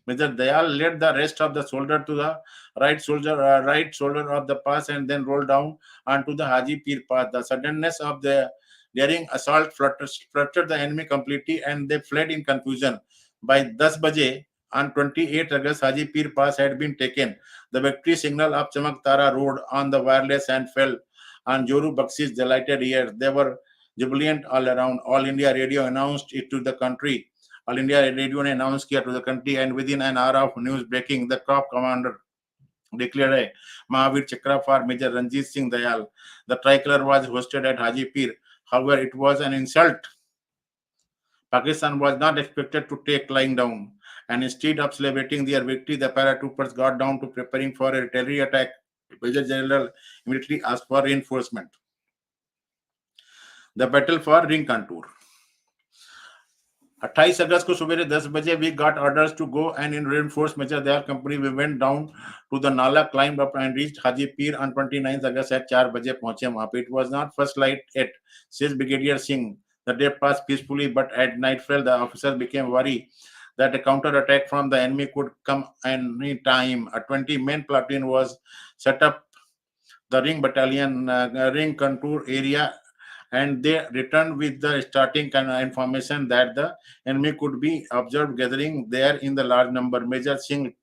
Major Dayal led the rest of the soldier to the right shoulder of the pass and then rolled down onto the Haji Pir pass. The suddenness of the daring assault fluttered the enemy completely, and they fled in confusion. By 10 baje on 28 August, Haji Pir pass had been taken. The victory signal of Chamak Tara rode on the wireless and fell on Joru Bakshi's delighted ears. They were jubilant all around. All India Radio announced it to the country. All India Radio ने announce किया to the country, and within an hour of news breaking, the crop commander declared a Mahavir Chakra for Major Ranjit Singh Dayal. The tricolor was hosted at Hajipir. However, it was an insult. Pakistan was not expected to take lying down, and instead of celebrating their victory, the paratroopers got down to preparing for a retaliatory attack. Major General immediately asked for reinforcement. The battle for ring contour. 28 अगस्त को सुबह 10 बजे we got orders to go and in reinforce Major Dayal company. We went down to the Nala, climbed up and reached Hajipir on 29 August at 4 बजे पहुंचे वहां पे. It was not first light yet, says Brigadier Singh. The day passed peacefully, but at nightfall the officers became worried that a counter attack from the enemy could come any time. A 20-man platoon was set up the ring battalion ring contour area, and they returned with the starting information that the enemy could be observed gathering there in the large number. Major Singh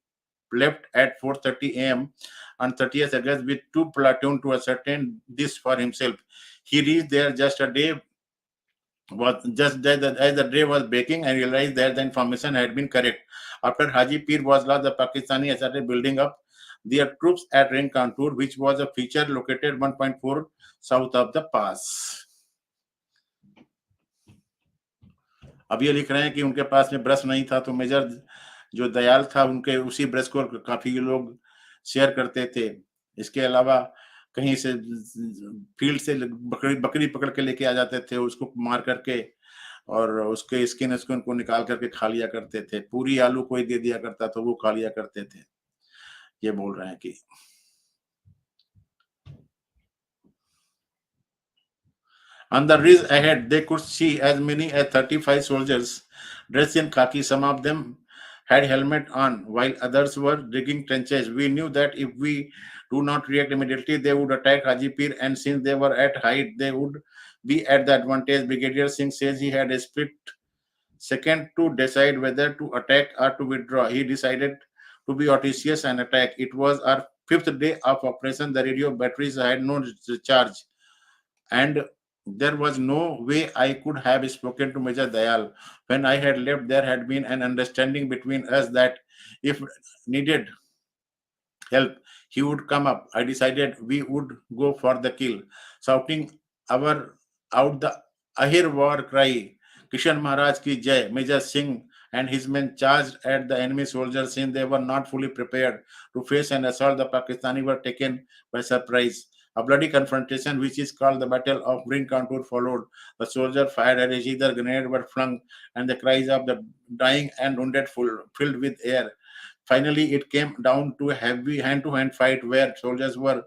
left at 4:30 a.m. on 30th August with 2 platoons to ascertain this for himself. He reached there just as the day was breaking and realized that the information had been correct. After Hajipir was lost, the Pakistani started building up their troops at ring contour, which was a feature located 1.4 south of the pass. अब ये लिख रहे हैं कि उनके पास में brush नहीं था, तो मेजर जो दयाल था उनके उसी ब्रश को काफी लोग शेयर करते थे. इसके अलावा कहीं से फील्ड से बकरी पकड़ के लेके आ जाते थे, उसको मार करके और उसके स्किन को निकाल करके खा लिया करते थे. पूरी आलू कोई दे दिया करता तो वो खा लिया करते थे. ये बोल रहे हैं कि on the ridge ahead, they could see as many as 35 soldiers dressed in khaki. Some of them had helmet on, while others were digging trenches. We knew that if we do not react immediately, they would attack Hajipir, and since they were at height, they would be at the advantage. Brigadier Singh says he had a split second to decide whether to attack or to withdraw. He decided to be audacious and attack. It was our 5th day of operation. The radio batteries had no charge, and there was no way I could have spoken to Major Dayal. When I had left, there had been an understanding between us that if needed help, he would come up. I decided we would go for the kill. Shouting out the Ahir war cry, Kishan Maharaj ki jai, Major Singh and his men charged at the enemy soldiers. Since they were not fully prepared to face an assault, the Pakistani were taken by surprise. A bloody confrontation, which is called the Battle of Ring Contour, followed. The soldier fired at each other, grenades were flung, and the cries of the dying and wounded filled with air. Finally, it came down to a heavy hand-to-hand fight where soldiers were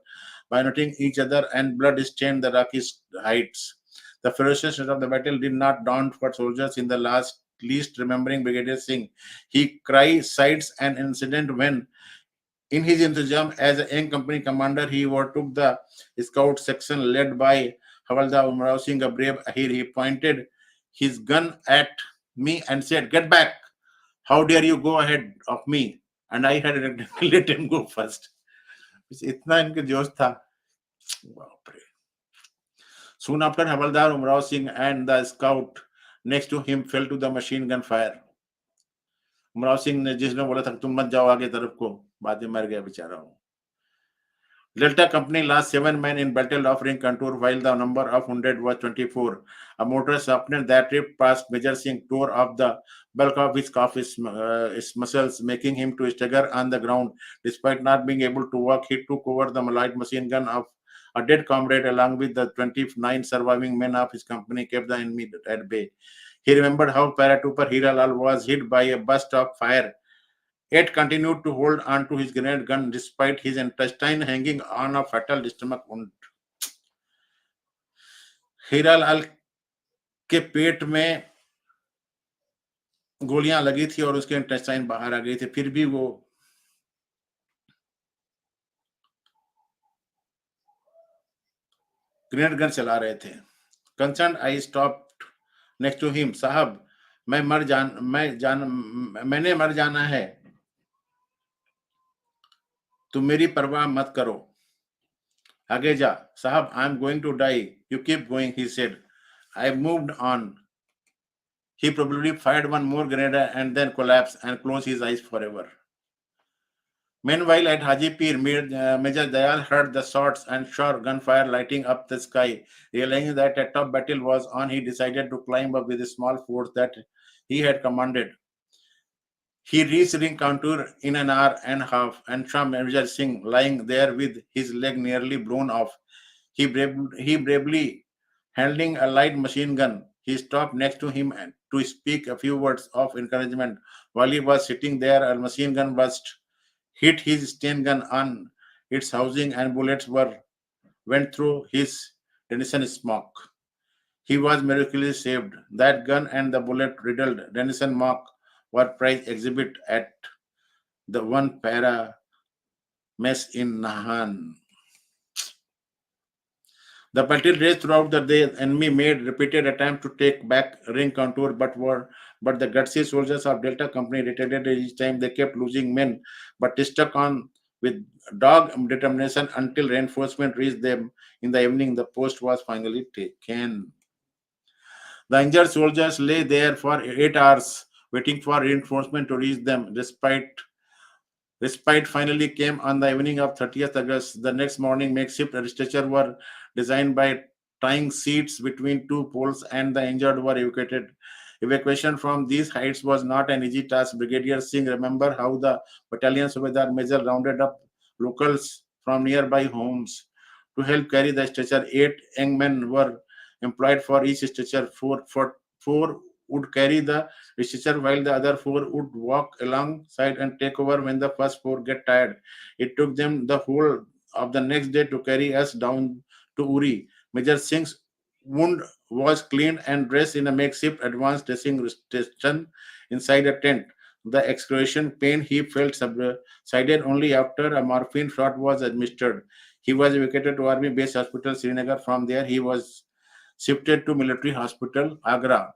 bayoneting each other and blood stained the rocky heights. The ferociousness of the battle did not dawn for soldiers in the least remembering Brigadier Singh. He cried sights an incident when, in his enthusiasm as a young company commander, he overtook the scout section led by Havaldar Umrao Singh, a brave Ahir. He pointed his gun at me and said, "Get back! How dare you go ahead of me?" And I had let him go first. इतना इनके जोश था. Soon after, Havaldar Umrao Singh and the scout next to him fell to the machine gun fire. Umrao Singh ने जिसने बोला था तुम मत जाओ आगे तरफ को, बाद में मर गया बेचारा. Delta Company lost 7 men in battle of ring contour, while the number of wounded was 24. A motor sharpener that ripped past Major Singh tore off the bulk of his muscles, making him to stagger on the ground. Despite not being able to walk, he took over the light machine gun of a dead comrade along with the 29 surviving men of his company, kept the enemy at bay. He remembered how paratrooper Hiralal was hit by a burst of fire, yet continued to hold on to his grenade gun despite his intestine hanging on a fatal stomach wound. Hiralal के पेट में गोलियां लगी थी और उसके intestine बाहर आ गई थी, फिर भी वो ग्रेनेड गन चला रहे थे. Concerned, I stopped next to him. साहब, मैंने मर जाना है, तुम मेरी परवाह मत करो, आगे जा. साहब, I am going to die. You keep going, he said. I moved on. He probably fired one more grenade and then collapsed and closed his eyes forever. Meanwhile, at Hajipir, Major Dayal heard the shots and saw gunfire lighting up the sky. Realizing that a tough battle was on, he decided to climb up with a small force that he had commanded. He reached ring contour in an hour and a half and saw Major Singh lying there with his leg nearly blown off. He bravely handling a light machine gun. He stopped next to him to speak a few words of encouragement. While he was sitting there, a machine gun burst, hit his stun gun on its housing, and bullets went through his Denison smock. He was miraculously saved. That gun and the bullet-riddled Denison mock were prize exhibit at the one para mess in Nahan. The battle raged throughout the day. The enemy made repeated attempts to take back ring contour, but the gutsy soldiers of Delta Company retreated each time. They kept losing men, but stuck on with dog determination until reinforcement reached them. In the evening, the post was finally taken. The injured soldiers lay there for 8 hours, waiting for reinforcement to reach them. Respite finally came on the evening of 30th August. The next morning, makeshift stretchers were designed by tying seats between two poles, and the injured were evacuated. Evacuation from these heights was not an easy task. Brigadier Singh remember how the battalion Subedar Major rounded up locals from nearby homes to help carry the stretcher. 8 young men were employed for each stretcher. Four would carry the stretcher while the other four would walk alongside and take over when the first four get tired. It took them the whole of the next day to carry us down to Uri. Major Singh's wound was cleaned and dressed in a makeshift advanced dressing station inside a tent. The excruciating pain he felt subsided only after a morphine shot was administered. He was evacuated to Army Base Hospital, Srinagar. From there, he was shifted to Military Hospital, Agra.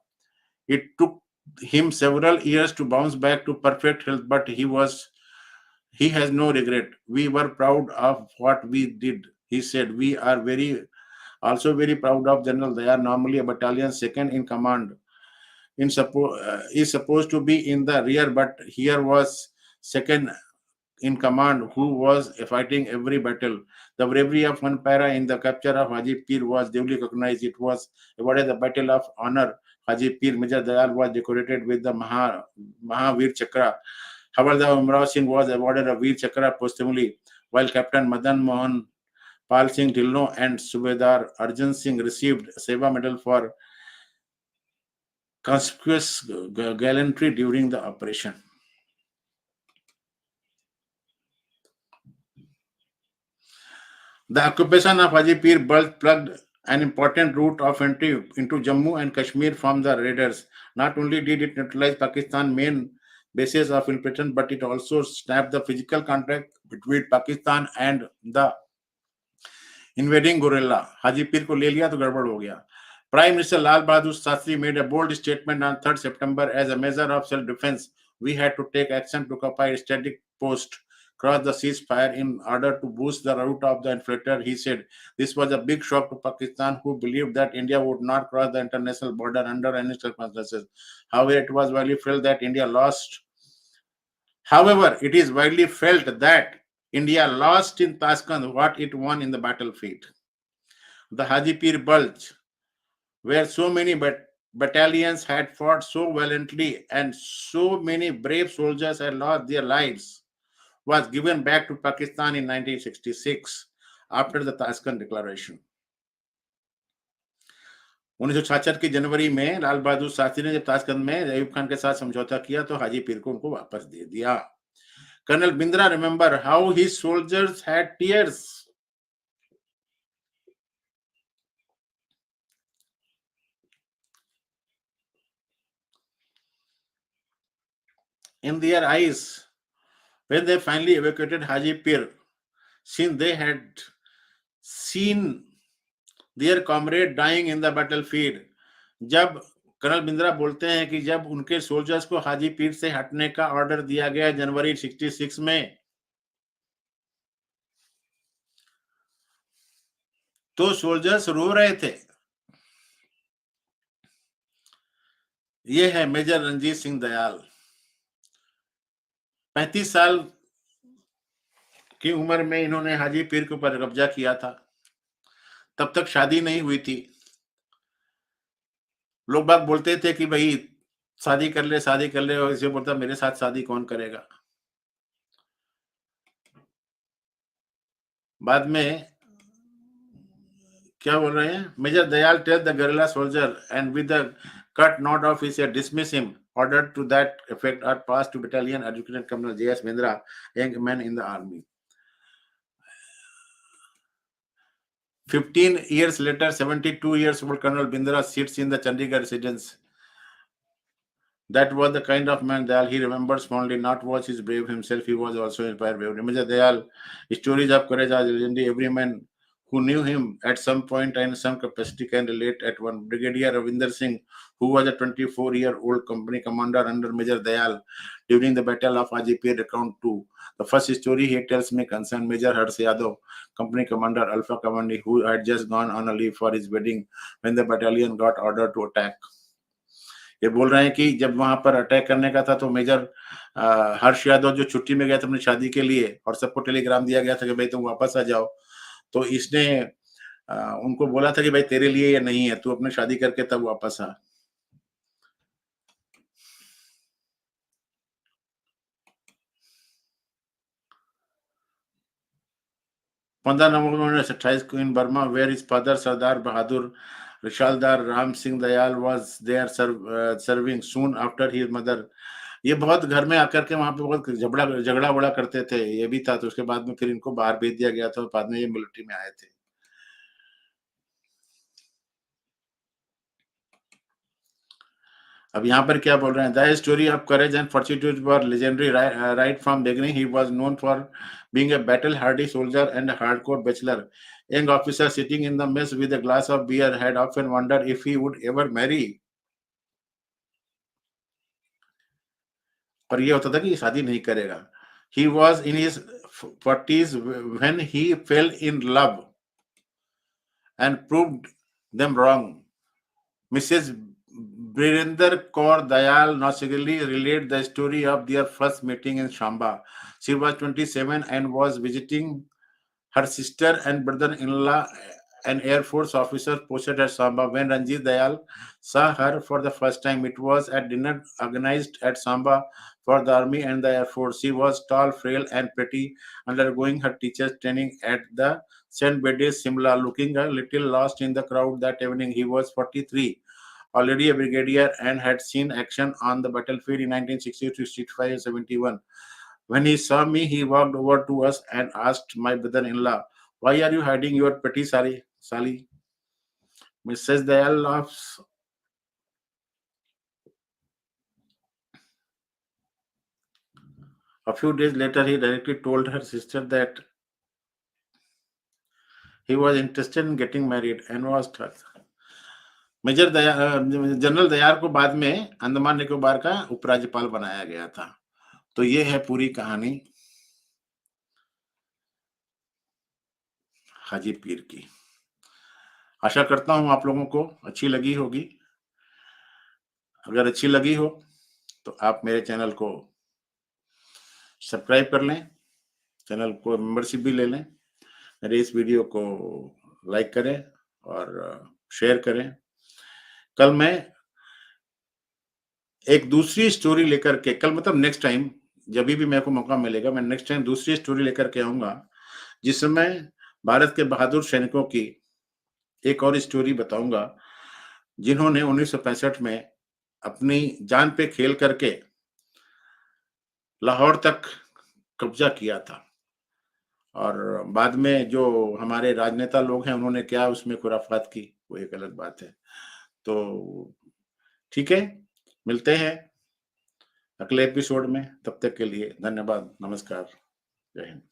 It took him several years to bounce back to perfect health, but he has no regret. We were proud of what we did. He said, we are very proud of General Dayar, normally a battalion second in command. Is supposed to be in the rear, but here was second in command who was fighting every battle. The bravery of one para in the capture of Haji Pir was duly recognized. It was awarded the Battle of Honor. Haji Pir Major Dayal was decorated with the Mahavir Chakra. Havaldar Umrao Singh was awarded a Veer Chakra posthumously, while Captain Madan Mohan Pal Singh Dhillon and Subedar Arjun Singh received Seva Medal for conspicuous gallantry during the operation. The occupation of Haji Pir plugged an important route of entry into Jammu and Kashmir from the raiders. Not only did it neutralize Pakistan's main bases of infiltration, but it also snapped the physical contact between Pakistan and the invading guerrilla. Haji Pir को ले लिया तो गड़बड़ हो गया. Prime Minister Lal Bahadur Shastri made a bold statement on 3rd September. As a measure of self-defense, we had to take action to occupy a strategic post, cross the ceasefire in order to boost the route of the infiltrator. He said this was a big shock to Pakistan, who believed that India would not cross the international border under any circumstances. However, it is widely felt that India lost in Tashkent what it won in the battlefield. The Haji Pir Bulge, where so many battalions had fought so valiantly and so many brave soldiers had lost their lives, was given back to Pakistan in 1966 after the Tashkent Declaration. 1966 की जनवरी में लाल बहादुर शास्त्री ने जब Tashkent में अयूब खान के साथ समझौता किया तो हाजी पीर को उनको वापस दे दिया. Colonel Bindra remember how his soldiers had tears in their eyes when they finally evacuated Haji Pir, since they had seen their comrade dying in the battlefield. जब कर्नल बिंद्रा बोलते हैं कि जब उनके सोल्जर्स को हाजी पीर से हटने का ऑर्डर दिया गया जनवरी 66 में, तो सोल्जर्स रो रहे थे. ये है मेजर रंजीत सिंह दयाल। 35 साल की उम्र में इन्होंने हाजीपीर के ऊपर कब्जा किया था। तब तक शादी नहीं हुई थी। लोग बाग बोलते थे कि भाई शादी कर ले, शादी कर ले, और इसे बोलता मेरे साथ शादी कौन करेगा। बाद में क्या बोल रहे हैं, major Dayal tell the guerrilla soldier and with the cut knot of his head dismiss him. Ordered to that effect are passed to battalion adjutant Colonel J.S. Mendra, young man in the army. 15 years later, 72 years old Colonel Bindra sits in the Chandigarh residence. That was the kind of man Dayal he remembers fondly. Not was his brave himself, he was also inspired by Major Dayal. Stories of courage are legendary. Every man who knew him at some point and some capacity can relate at one. Brigadier Ravinder Singh, who was a 24-year-old company commander under Major Dayal during the Battle of Ajipir, recount too. The first story he tells me concerns Major Harsh Yadav, company commander Alpha Command, who had just gone on a leave for his wedding when the battalion got ordered to attack. ये बोल रहे हैं कि जब वहां पर attack करने का था तो मेजर हर्ष यादव जो छुट्टी में गया था अपनी शादी के लिए, और सबको टेलीग्राम दिया गया था कि भाई तुम वापस आ जाओ, तो इसने उनको बोला था कि भाई तेरे लिए ये नहीं है, तू अपनी शादी करके तब वापस आ। पंद्रह नवंबर 1928 को in Burma where is father Sardar Bahadur Risaldar Ram Singh Dayal was there serving soon after his mother. ये बहुत घर में आकर के वहां पे बहुत झगड़ा बड़ा करते थे, ये भी था। तो उसके बाद में फिर इनको बाहर भेज दिया गया था, बाद में ये मिलिट्री में आए थे। अब यहाँ पर क्या बोल रहे हैं, the story of courage and fortitude were legendary right from beginning. He was known for being a battle hardy soldier and hardcore bachelor. Young officer sitting in the mess with a glass of beer had often wondered if he would ever marry. और ये होता था कि ये शादी नहीं करेगा। He was in his 40s when he fell in love and proved them wrong. Mrs. Birender Kaur Dayal nostalgically relayed the story of their first meeting in Shamba. She was 27 and was visiting her sister and brother-in-law, an Air Force officer posted at Samba. When Ranjit Dayal saw her for the first time, it was at dinner organized at Samba for the Army and the Air Force. She was tall, frail, and pretty, undergoing her teacher's training at the St. Bedis, Simla. Looking a little lost in the crowd that evening, he was 43, already a brigadier, and had seen action on the battlefield in 1960, 65, and 71. When he saw me, he walked over to us and asked my brother-in-law, "Why are you hiding your pretty Sally?" Mrs. Dayal laughs. A few days later, he directly told her sister that he was interested in getting married and was touched. Major Daya general Dayal को बाद में अंडमान निकोबार का उपराज्यपाल बनाया गया था। तो ये है पूरी कहानी हाजी पीर की। आशा करता हूँ आप लोगों को अच्छी लगी होगी। अगर अच्छी लगी हो तो आप मेरे चैनल को सब्सक्राइब कर लें, चैनल को मेंबरशिप भी ले लें, मेरे इस वीडियो को लाइक करें और शेयर करें। कल मैं एक दूसरी स्टोरी लेकर के, कल मतलब नेक्स्ट टाइम जब भी मेरे को मौका मिलेगा, मैं नेक्स्ट टाइम दूसरी स्टोरी लेकर के आऊँगा, जिसमें भारत के बहादुर सैनिकों की एक और स्टोरी बताऊँगा, जिन्होंने 1965 में अपनी जान पे खेल करके लाहौर तक कब्जा किया था। और बाद में जो हमारे राजनेता लोग हैं, उन्होंने क्या उसमें खुराफात की, वो एक अलग बात है। तो ठीक है, मिलते हैं अगले एपिसोड में। तब तक के लिए धन्यवाद, नमस्कार, जय हिंद।